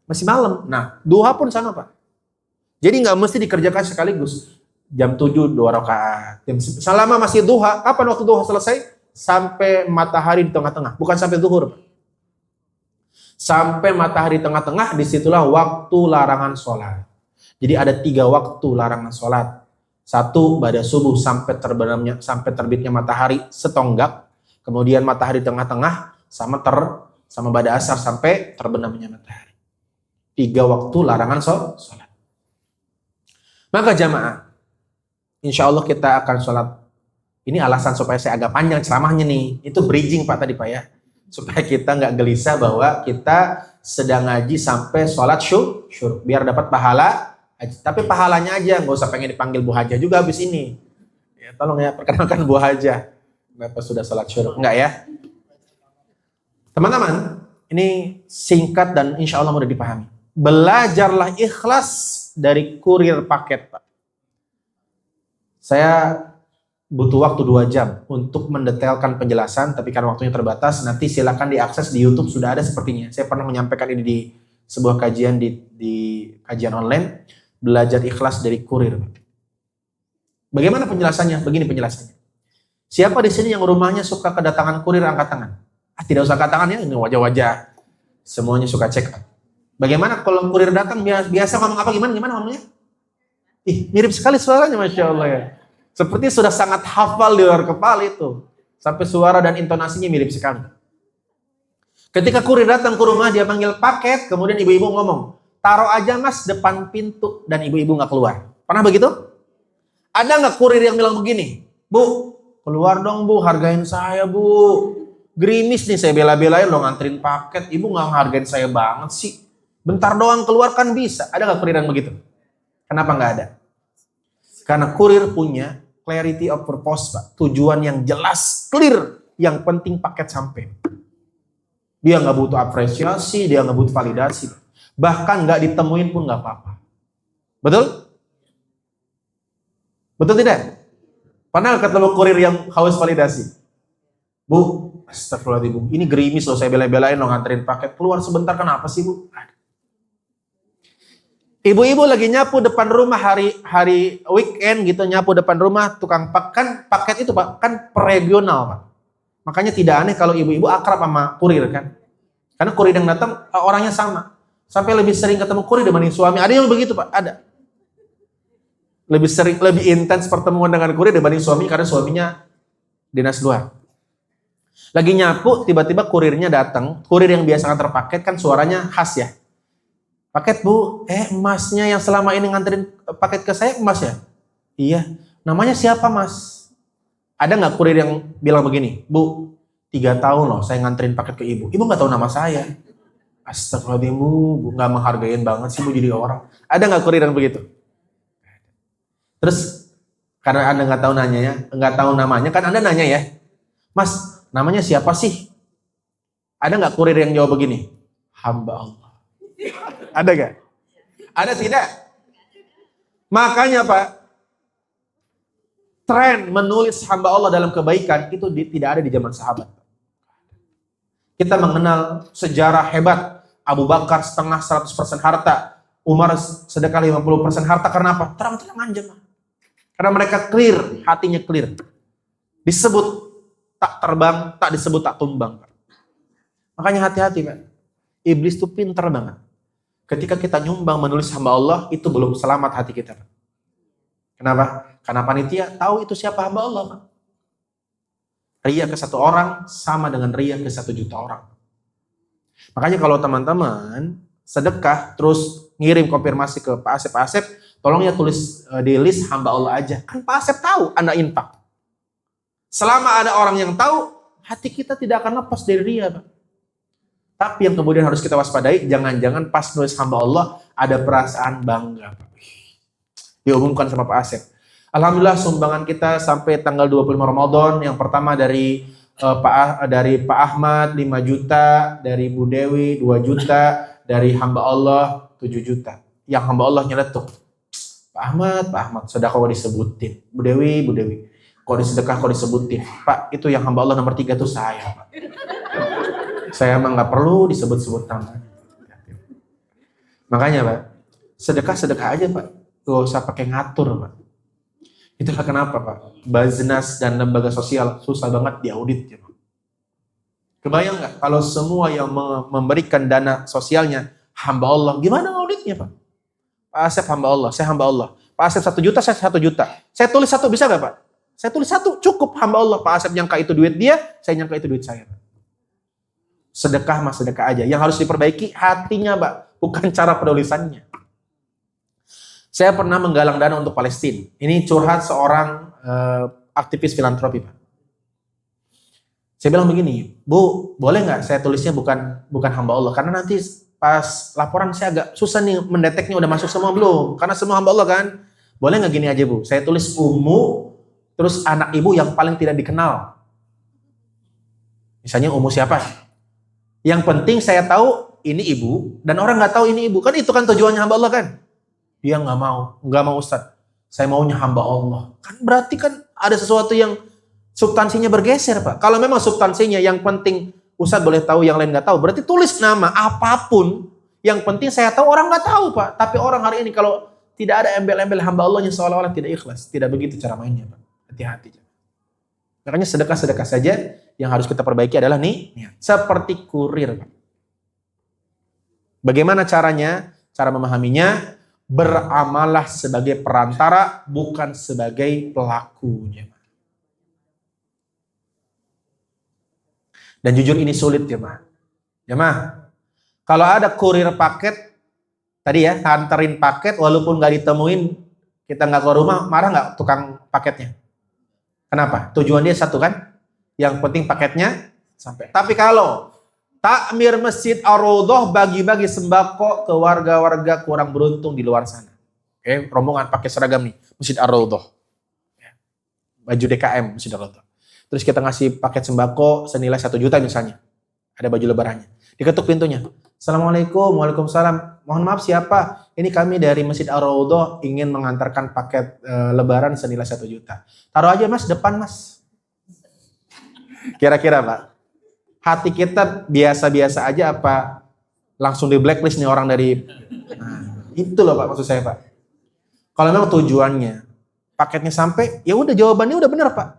Masih malam. Nah, duha pun sama Pak. Jadi nggak mesti dikerjakan sekaligus. Jam 7 2 rakaat. Selama masih duha, kapan waktu duha selesai? Sampai matahari di tengah-tengah. Bukan sampai zuhur Pak. Sampai matahari tengah-tengah, disitulah waktu larangan sholat. Jadi ada 3 waktu larangan sholat. 1 pada subuh sampai terbitnya matahari setonggak, kemudian matahari tengah-tengah sama pada asar sampai terbenamnya matahari. 3 waktu larangan sholat. Maka jamaah, insya Allah kita akan sholat. Ini alasan supaya saya agak panjang ceramahnya nih. Itu bridging Pak tadi Pak ya, supaya kita nggak gelisah bahwa kita sedang ngaji sampai sholat syuruk, biar dapat pahala. Tapi pahalanya aja, nggak usah pengen dipanggil Bu Haja juga habis ini. Ya, tolong ya, perkenalkan Bu Haja. Kenapa sudah sholat syuruk? Enggak ya? Teman-teman, ini singkat dan insya Allah mudah dipahami. Belajarlah ikhlas dari kurir paket, Pak. Saya butuh waktu 2 jam untuk mendetailkan penjelasan, tapi karena waktunya terbatas, nanti silakan diakses di YouTube, sudah ada sepertinya. Saya pernah menyampaikan ini di sebuah kajian di kajian online. Belajar ikhlas dari kurir. Bagaimana penjelasannya? Begini penjelasannya. Siapa di sini yang rumahnya suka kedatangan kurir, angkat tangan? Tidak usah angkat tangan ya, ini wajah-wajah. Semuanya suka check up. Bagaimana kalau kurir datang biasa ngomong apa gimana ngomongnya? Mirip sekali suaranya, Masya Allah ya. Seperti sudah sangat hafal di luar kepala itu. Sampai suara dan intonasinya mirip sekali. Ketika kurir datang ke rumah, dia panggil paket, kemudian ibu-ibu ngomong, taruh aja Mas depan pintu, dan ibu-ibu nggak keluar. Pernah begitu? Ada nggak kurir yang bilang begini, Bu, keluar dong Bu, hargain saya Bu. Gerimis nih, saya bela-belain lo nganterin paket, ibu nggak menghargain saya banget sih. Bentar doang keluar kan bisa. Ada nggak kurir yang begitu? Kenapa nggak ada? Karena kurir punya clarity of purpose, Pak. Tujuan yang jelas, clear. Yang penting paket sampai. Dia nggak butuh apresiasi, dia nggak butuh validasi. Bahkan nggak ditemuin pun nggak apa-apa. Betul? Betul tidak? Pernah ketemu kurir yang haus validasi? Bu, astagfirullahaladzim, Bu. Ini gerimis loh, saya bela-belain loh nganterin paket. Keluar sebentar, kenapa sih, Bu? Ibu-ibu lagi nyapu depan rumah hari weekend gitu, nyapu depan rumah, tukang paket itu, Pak, kan per regional, Pak. Makanya tidak aneh kalau ibu-ibu akrab sama kurir kan. Karena kurir yang datang orangnya sama. Sampai lebih sering ketemu kurir dibanding suami. Ada yang begitu, Pak, ada. Lebih sering, lebih intens pertemuan dengan kurir dibanding suami karena suaminya dinas luar. Lagi nyapu, tiba-tiba kurirnya datang. Kurir yang biasa nganter paket kan suaranya khas ya. Paket, Bu, emasnya yang selama ini nganterin paket ke saya emas ya? Iya. Namanya siapa, Mas? Ada nggak kurir yang bilang begini, Bu, 3 tahun loh saya nganterin paket ke ibu. Ibu nggak tahu nama saya. Astagfirullahaladzim, Bu, nggak menghargain banget sih Bu jadi orang. Ada nggak kurir yang begitu? Terus karena Anda nggak tahu nanyanya, nggak tahu namanya, kan Anda nanya ya, Mas, namanya siapa sih? Ada nggak kurir yang jawab begini? Hamba Allah. Ada gak? Ada tidak? Makanya Pak, tren menulis hamba Allah dalam kebaikan itu tidak ada di zaman sahabat. Kita mengenal sejarah hebat. Abu Bakar setengah 100% harta. Umar sedekah 50% harta. Karena apa? Terang-terangan jemaah. Karena mereka clear, hatinya clear. Disebut tak terbang, tak disebut tak tumbang. Makanya hati-hati Pak. Iblis itu pintar banget. Ketika kita nyumbang menulis hamba Allah, itu belum selamat hati kita. Kenapa? Karena panitia tahu itu siapa hamba Allah. Ria ke 1 orang sama dengan ria ke 1 juta orang. Makanya kalau teman-teman sedekah, terus ngirim konfirmasi ke Pak Asep, tolong ya tulis di list hamba Allah aja. Kan Pak Asep tahu Anda infak. Selama ada orang yang tahu, hati kita tidak akan lepas dari ria, Pak. Tapi yang kemudian harus kita waspadai, jangan-jangan pas nulis hamba Allah ada perasaan bangga. Diumumkan sama Pak Asep. Alhamdulillah sumbangan kita sampai tanggal 25 Ramadan. Yang pertama dari Pak Ahmad 5 juta, dari Bu Dewi 2 juta, dari hamba Allah 7 juta. Yang hamba Allah nyeletuk. Pak Ahmad, sedekah kok disebutin. Bu Dewi, kok disedekah kok disebutin. Pak, itu yang hamba Allah nomor 3 tuh saya, Pak. Saya emang nggak perlu disebut-sebut nama. Makanya Pak, sedekah aja Pak. Gak usah pakai ngatur Pak. Itulah kenapa Pak, Baznas dan lembaga sosial susah banget diaudit ya Pak. Kebayang nggak kalau semua yang memberikan dana sosialnya hamba Allah, gimana auditnya Pak? Pak Asep hamba Allah, saya hamba Allah. Pak Asep 1 juta, saya 1 juta. Saya tulis 1 bisa nggak Pak? Saya tulis 1 cukup hamba Allah. Pak Asep nyangka itu duit dia, saya nyangka itu duit saya Pak. Sedekah mas sedekah aja. Yang harus diperbaiki hatinya, Pak, bukan cara penulisannya. Saya pernah menggalang dana untuk Palestina. Ini curhat seorang aktivis filantropi, Pak. Saya bilang begini, Bu, boleh nggak saya tulisnya bukan hamba Allah? Karena nanti pas laporan saya agak susah nih mendeteknya udah masuk semua belum? Karena semua hamba Allah kan. Boleh nggak gini aja Bu? Saya tulis Umu, terus anak ibu yang paling tidak dikenal. Misalnya Umu siapa? Yang penting saya tahu ini ibu, dan orang nggak tahu ini ibu. Kan itu kan tujuannya hamba Allah kan? Dia nggak mau Ustaz. Saya maunya hamba Allah. Kan berarti kan ada sesuatu yang substansinya bergeser Pak. Kalau memang substansinya yang penting Ustaz boleh tahu, yang lain nggak tahu, berarti tulis nama apapun. Yang penting saya tahu, orang nggak tahu Pak. Tapi orang hari ini kalau tidak ada embel-embel hamba Allahnya seolah-olah tidak ikhlas. Tidak begitu cara mainnya Pak. Hati-hati. Makanya sedekah-sedekah saja yang harus kita perbaiki adalah niat. Seperti kurir. Bagaimana caranya? Cara memahaminya, beramalah sebagai perantara, bukan sebagai pelakunya. Dan jujur ini sulit jemaah. Jemaah, kalau ada kurir paket, tadi ya, hantarin paket walaupun nggak ditemuin, kita nggak ke rumah, marah nggak tukang paketnya? Kenapa? Tujuan dia satu kan? Yang penting paketnya sampai. Tapi kalau takmir Masjid Ar-Raudhah, bagi-bagi sembako ke warga-warga kurang beruntung di luar sana. Oke, rombongan pakai seragam nih, Masjid Ar-Raudhah. Baju DKM Masjid Ar-Raudhah. Terus kita ngasih paket sembako senilai 1 juta misalnya. Ada baju lebarannya. Diketuk pintunya. Assalamualaikum, waalaikumsalam. Mohon maaf siapa? Ini kami dari Masjid Ar-Raudhah ingin mengantarkan paket lebaran senilai 1 juta. Taruh aja mas, depan mas. Kira-kira Pak, hati kita biasa-biasa aja apa langsung di blacklist nih orang dari... Nah, itu loh Pak maksud saya Pak. Kalau memang tujuannya paketnya sampai, ya udah jawabannya udah benar Pak.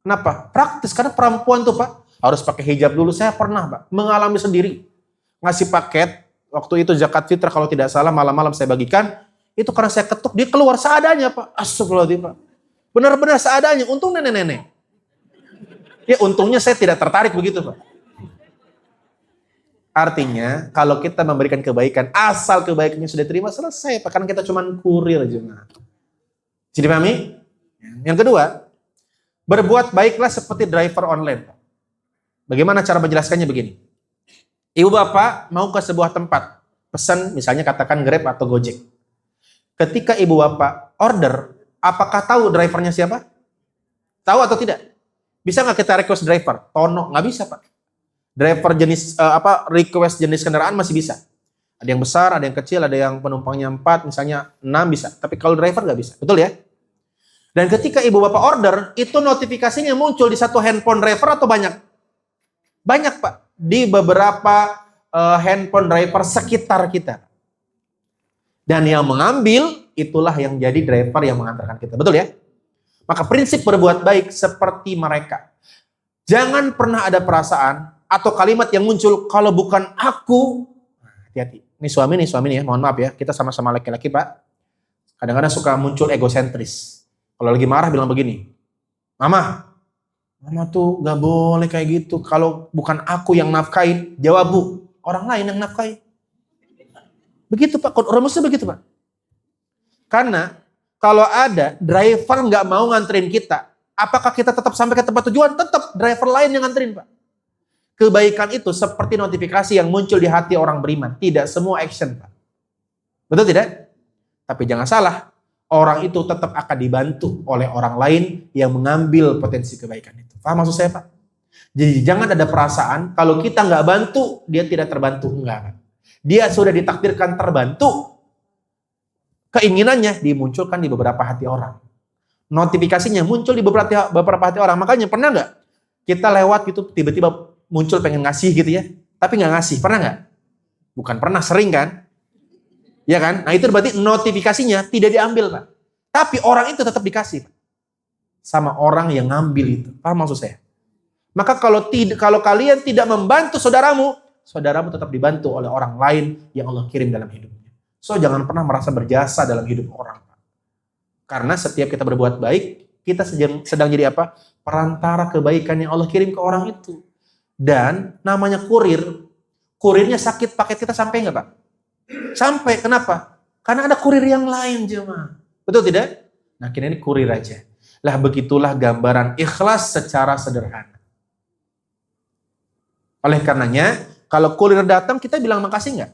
Kenapa? Praktis, karena perempuan tuh Pak harus pakai hijab dulu. Saya pernah Pak mengalami sendiri. Ngasih paket, waktu itu zakat fitrah kalau tidak salah malam-malam saya bagikan. Itu karena saya ketuk, dia keluar seadanya Pak. Astagfirullahaladzim Pak. Benar-benar seadanya, untung nenek-nenek. Ya untungnya saya tidak tertarik begitu Pak. Artinya kalau kita memberikan kebaikan, asal kebaikannya sudah terima, selesai Pak. Karena kita cuma kurir aja. Jadi pahami? Yang kedua, berbuat baiklah seperti driver online. Bagaimana cara menjelaskannya begini? Ibu bapak mau ke sebuah tempat, pesan misalnya katakan Grab atau Gojek. Ketika ibu bapak order, apakah tahu drivernya siapa? Tahu atau tidak? Bisa nggak kita request driver? Tono, nggak bisa Pak. Driver jenis request jenis kendaraan masih bisa. Ada yang besar, ada yang kecil, ada yang penumpangnya 4, misalnya 6 bisa. Tapi kalau driver nggak bisa, betul ya? Dan ketika ibu bapak order, itu notifikasinya muncul di satu handphone driver atau banyak? Banyak Pak. Di beberapa handphone driver sekitar kita. Dan yang mengambil, itulah yang jadi driver yang mengantarkan kita. Betul ya? Maka prinsip berbuat baik seperti mereka. Jangan pernah ada perasaan atau kalimat yang muncul, kalau bukan aku, hati-hati. Ini suami nih ya, mohon maaf ya. Kita sama-sama laki-laki Pak. Kadang-kadang suka muncul egosentris. Kalau lagi marah bilang begini, Mama tuh gak boleh kayak gitu. Kalau bukan aku yang nafkain, jawab Bu, orang lain yang nafkain. Begitu Pak, orang muslim begitu Pak. Karena kalau ada driver gak mau nganterin kita, apakah kita tetap sampai ke tempat tujuan? Tetap driver lain yang nganterin Pak. Kebaikan itu seperti notifikasi yang muncul di hati orang beriman. Tidak semua action Pak. Betul tidak? Tapi jangan salah. Orang itu tetap akan dibantu oleh orang lain yang mengambil potensi kebaikan itu. Paham maksud saya Pak? Jadi jangan ada perasaan kalau kita nggak bantu, dia tidak terbantu. Enggak. Dia sudah ditakdirkan terbantu. Keinginannya dimunculkan di beberapa hati orang. Notifikasinya muncul di beberapa hati orang. Makanya pernah nggak kita lewat gitu tiba-tiba muncul pengen ngasih gitu ya, tapi nggak ngasih. Pernah nggak? Bukan pernah, sering kan? Ya kan? Nah itu berarti notifikasinya tidak diambil Pak. Tapi orang itu tetap dikasih Pak. Sama orang yang ngambil itu. Paham maksud saya? Maka kalau kalian tidak membantu saudaramu tetap dibantu oleh orang lain yang Allah kirim dalam hidupnya. So jangan pernah merasa berjasa dalam hidup orang Pak. Karena setiap kita berbuat baik, kita sedang jadi apa? Perantara kebaikan yang Allah kirim ke orang itu. Dan namanya kurir. Kurirnya sakit, paket kita sampai nggak Pak? Sampai, kenapa? Karena ada kurir yang lain jemaah. Betul tidak? Nah kini ini kurir aja. Lah begitulah gambaran ikhlas secara sederhana. Oleh karenanya, kalau kurir datang kita bilang makasih nggak?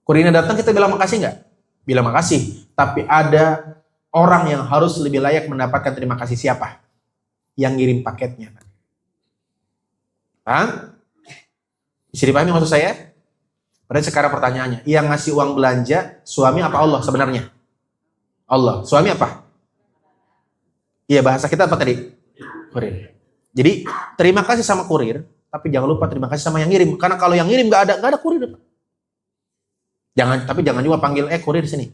Kurirnya datang kita bilang makasih nggak? Bilang makasih. Tapi ada orang yang harus lebih layak mendapatkan terima kasih. Siapa? Yang ngirim paketnya. Paham? Bisa dipahami maksud saya? Berarti sekarang pertanyaannya, yang ngasih uang belanja suami apa Allah sebenarnya? Allah. Suami apa? Iya, bahasa kita apa tadi? Kurir. Jadi terima kasih sama kurir, tapi jangan lupa terima kasih sama yang ngirim. Karena kalau yang ngirim nggak ada kurir. Tapi jangan juga panggil kurir di sini.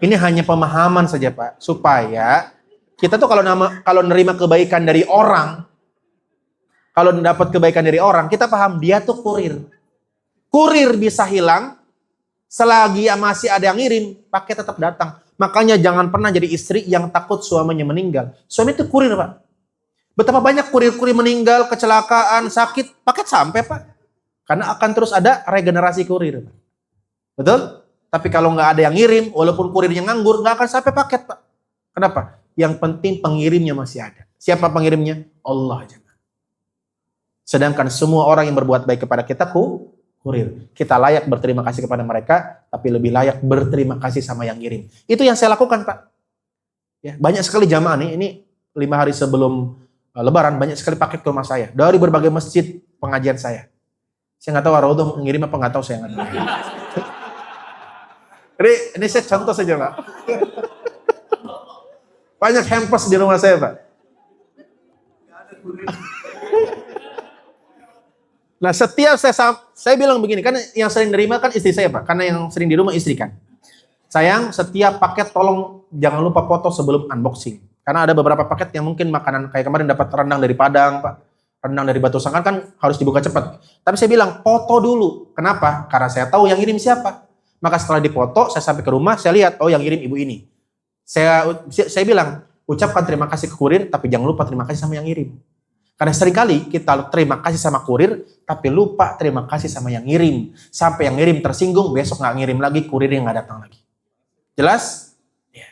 Ini hanya pemahaman saja Pak, supaya kita tuh kalau nerima kebaikan dari orang, kalau dapat kebaikan dari orang, kita paham dia tuh kurir. Kurir bisa hilang, selagi masih ada yang ngirim, paket tetap datang. Makanya jangan pernah jadi istri yang takut suaminya meninggal. Suami itu kurir Pak. Betapa banyak kurir-kurir meninggal, kecelakaan, sakit, paket sampai Pak. Karena akan terus ada regenerasi kurir Pak. Betul? Tapi kalau nggak ada yang ngirim, walaupun kurirnya nganggur, nggak akan sampai paket Pak. Kenapa? Yang penting pengirimnya masih ada. Siapa pengirimnya? Allah aja. Sedangkan semua orang yang berbuat baik kepada kita kurir. Kita layak berterima kasih kepada mereka, tapi lebih layak berterima kasih sama yang ngirim. Itu yang saya lakukan, Pak. Ya, banyak sekali jamaah nih, ini 5 hari sebelum Lebaran, banyak sekali paket ke rumah saya. Dari berbagai masjid pengajian saya. Saya nggak tahu Ar-Raudhah ngirim apa nggak tahu, saya nggak tahu. Jadi ini saya contoh saja, Pak. Banyak hampers di rumah saya, Pak. Nah, setiap saya bilang begini, kan yang sering nerima kan istri saya, Pak. Karena yang sering di rumah istri kan. Sayang, setiap paket tolong jangan lupa foto sebelum unboxing. Karena ada beberapa paket yang mungkin makanan kayak kemarin dapat rendang dari Padang, Pak. Rendang dari Batu Sangkan kan harus dibuka cepat. Tapi saya bilang foto dulu. Kenapa? Karena saya tahu yang ngirim siapa. Maka setelah dipoto, saya sampai ke rumah, saya lihat, oh yang ngirim ibu ini. Saya bilang, ucapkan terima kasih ke kurir, tapi jangan lupa terima kasih sama yang ngirim. Karena seringkali kita terima kasih sama kurir, tapi lupa terima kasih sama yang ngirim. Sampai yang ngirim tersinggung, besok nggak ngirim lagi, kurirnya nggak datang lagi. Jelas? Ya.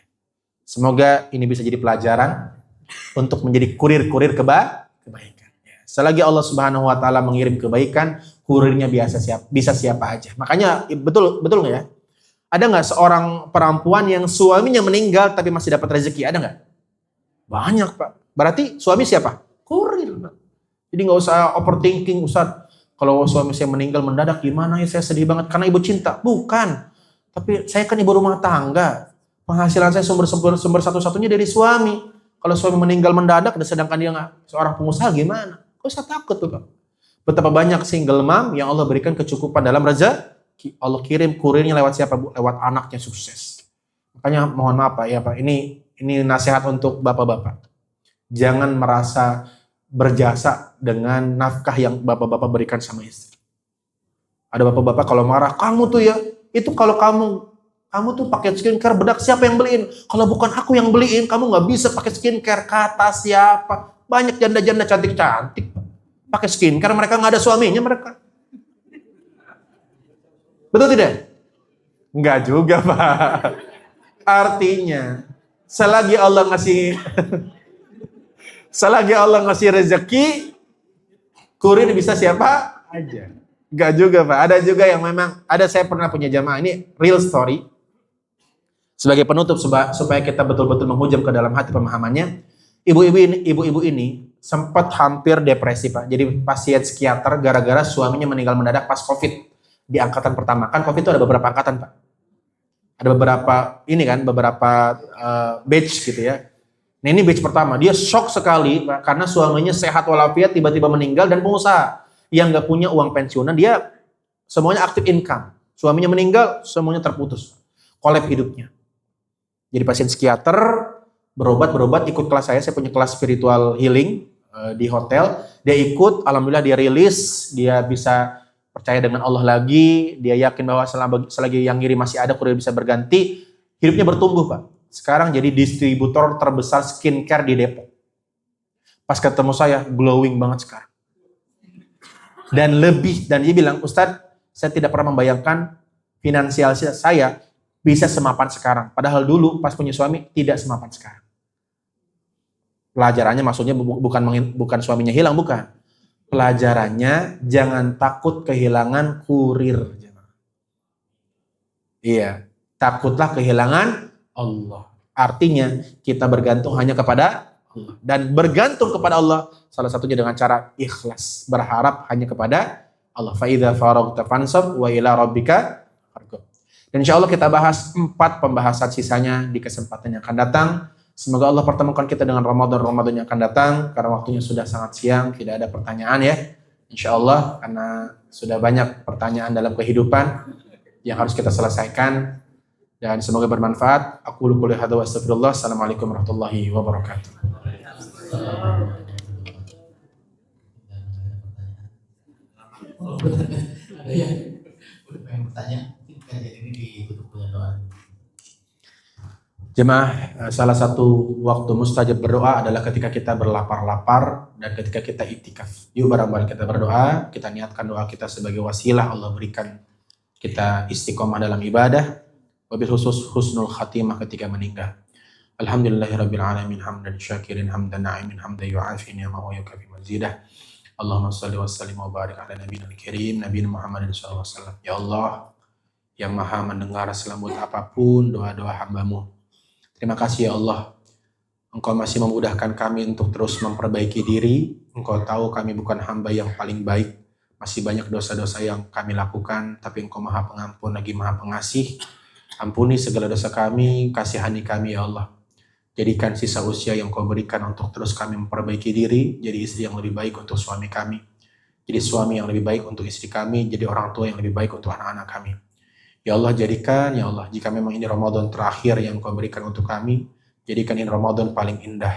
Semoga ini bisa jadi pelajaran untuk menjadi kurir-kurir kebaikan. Ya. Selagi Allah Subhanahu Wa Taala mengirim kebaikan, kurirnya bisa siapa aja. Makanya betul nggak ya? Ada nggak seorang perempuan yang suaminya meninggal tapi masih dapat rezeki? Ada nggak? Banyak, Pak. Berarti suami siapa? Kurir. Jadi nggak usah overthinking, Ustaz. Kalau suami saya meninggal mendadak gimana ya, saya sedih banget karena ibu cinta. Bukan. Tapi saya kan ibu rumah tangga. Penghasilan saya sumber satu-satunya dari suami. Kalau suami meninggal mendadak sedangkan dia nggak seorang pengusaha gimana? Gak usah takut tuh, Pak. Betapa banyak single mom yang Allah berikan kecukupan dalam rezeki. Allah kirim kurirnya lewat siapa, Bu? Lewat anaknya sukses. Makanya mohon maaf, Pak, ya, Pak. Ini nasihat untuk bapak-bapak. Jangan merasa berjasa dengan nafkah yang bapak-bapak berikan sama istri. Ada bapak-bapak kalau marah, kamu tuh ya, itu kalau kamu tuh pakai skincare bedak, siapa yang beliin? Kalau bukan aku yang beliin, kamu nggak bisa pakai skincare. Kata siapa? Banyak janda-janda cantik-cantik pakai skincare, mereka nggak ada suaminya mereka. Betul tidak? Nggak juga, Pak. Artinya, selagi Allah ngasih rezeki, kurir bisa siapa aja. Gak juga, Pak. Ada juga yang memang, saya pernah punya jamaah, ini real story. Sebagai penutup supaya kita betul-betul menghujam ke dalam hati pemahamannya, ibu-ibu ini sempat hampir depresi, Pak. Jadi pasien psikiater gara-gara suaminya meninggal mendadak pas COVID di angkatan pertama. Kan COVID itu ada beberapa angkatan, Pak. Ada beberapa batch gitu ya. Nah, ini batch pertama, dia shock sekali Pak, karena suaminya sehat walafiat tiba-tiba meninggal dan pengusaha yang nggak punya uang pensiunan, dia semuanya active income. Suaminya meninggal, semuanya terputus, kolab hidupnya. Jadi pasien psikiater, berobat, ikut kelas saya punya kelas spiritual healing di hotel, dia ikut, alhamdulillah dia rilis, dia bisa percaya dengan Allah lagi, dia yakin bahwa selagi yang ngirim masih ada, kurir bisa berganti, hidupnya bertumbuh, Pak. Sekarang jadi distributor terbesar skincare di Depok. Pas ketemu saya, glowing banget sekarang. Dan dia bilang, Ustadz, saya tidak pernah membayangkan finansial saya bisa semapan sekarang. Padahal dulu pas punya suami, tidak semapan sekarang. Pelajarannya maksudnya bukan suaminya hilang, bukan. Pelajarannya, jangan takut kehilangan kurir. Iya, takutlah kehilangan Allah. Artinya kita bergantung hanya kepada Allah. Dan bergantung kepada Allah salah satunya dengan cara ikhlas, berharap hanya kepada Allah. Fa idza faragta fansab wa ila rabbika farghab. Dan insyaallah kita bahas 4 pembahasan sisanya di kesempatan yang akan datang. Semoga Allah pertemukan kita dengan Ramadan yang akan datang, karena waktunya sudah sangat siang, tidak ada pertanyaan ya. Insyaallah, karena sudah banyak pertanyaan dalam kehidupan yang harus kita selesaikan. Dan semoga bermanfaat. Aku qouli hadza wa astagfirullah. Assalamualaikum warahmatullahi wabarakatuh.
Ya, udah pengen bertanya, kajian ini ditutup dengan doa.
Jemaah, salah satu waktu mustajab berdoa adalah ketika kita berlapar-lapar dan ketika kita iktikaf. Yuk bareng-bareng kita berdoa, kita niatkan doa kita sebagai wasilah Allah berikan kita istiqomah dalam ibadah. Wabil khusus husnul khatimah ketika meninggal. Alhamdulillahirabbil alamin hamdan syakirin hamdan na'imin hamdan yu'afi ni'amahu wa yukafi mazidah. Allahumma shalli wa sallim wa barik ala nabiyina al-karim Nabiyina Muhammadin sallallahu alaihi wasallam. Ya Allah yang maha mendengar selembut apapun doa-doa hamba-Mu. Terima kasih ya Allah. Engkau masih memudahkan kami untuk terus memperbaiki diri. Engkau tahu kami bukan hamba yang paling baik. Masih banyak dosa-dosa yang kami lakukan, tapi Engkau maha pengampun lagi maha pengasih. Ampuni segala dosa kami, kasihani kami ya Allah. Jadikan sisa usia yang Kau berikan untuk terus kami memperbaiki diri, jadi istri yang lebih baik untuk suami kami. Jadi suami yang lebih baik untuk istri kami, jadi orang tua yang lebih baik untuk anak-anak kami. Ya Allah jadikan, ya Allah, jika memang ini Ramadan terakhir yang Kau berikan untuk kami, jadikan ini Ramadan paling indah,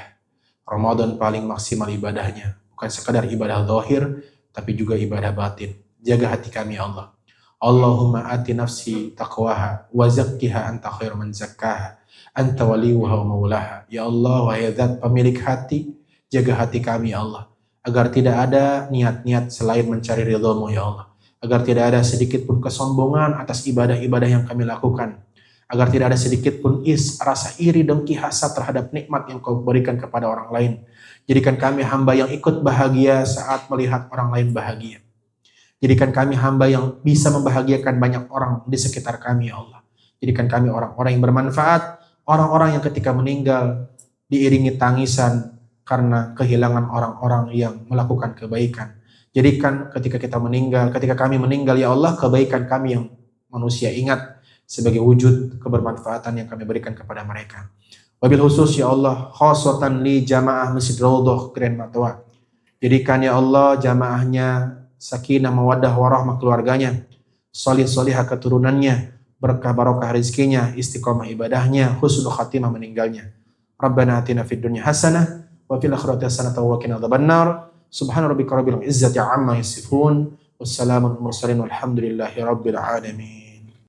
Ramadan paling maksimal ibadahnya. Bukan sekadar ibadah zahir, tapi juga ibadah batin. Jaga hati kami ya Allah. Allahumma ati nafsi taqwaha wa zakkiha anta khairu man zakkaha anta waliyuha wa maulaha. Ya Allah, wahai zat pemilik hati, jaga hati kami ya Allah, agar tidak ada niat-niat selain mencari ridha-Mu ya Allah, agar tidak ada sedikit pun kesombongan atas ibadah-ibadah yang kami lakukan, agar tidak ada sedikit pun rasa iri dengki hasad terhadap nikmat yang Kau berikan kepada orang lain. Jadikan kami hamba yang ikut bahagia saat melihat orang lain bahagia. Jadikan kami hamba yang bisa membahagiakan banyak orang di sekitar kami ya Allah. Jadikan kami orang-orang yang bermanfaat, orang-orang yang ketika meninggal diiringi tangisan karena kehilangan orang-orang yang melakukan kebaikan. Jadikan ketika kami meninggal ya Allah, kebaikan kami yang manusia ingat sebagai wujud kebermanfaatan yang kami berikan kepada mereka. Wabil khusus ya Allah, khosatan li jamaah Masjid Raudhah Grand Matwa. Jadikan ya Allah jamaahnya sakinah mawaddah warahmah keluarganya, solih-solihah keturunannya, berkah barokah rezekinya, istiqomah ibadahnya, husnul khatimah meninggalnya. Rabbana atina fid dunya hasanah wa fil akhirati hasanah wa qina adzabannar. Subhana rabbika rabbil izzati amma yasifun. Wassalamun mursalin walhamdulillahi rabbil alamin.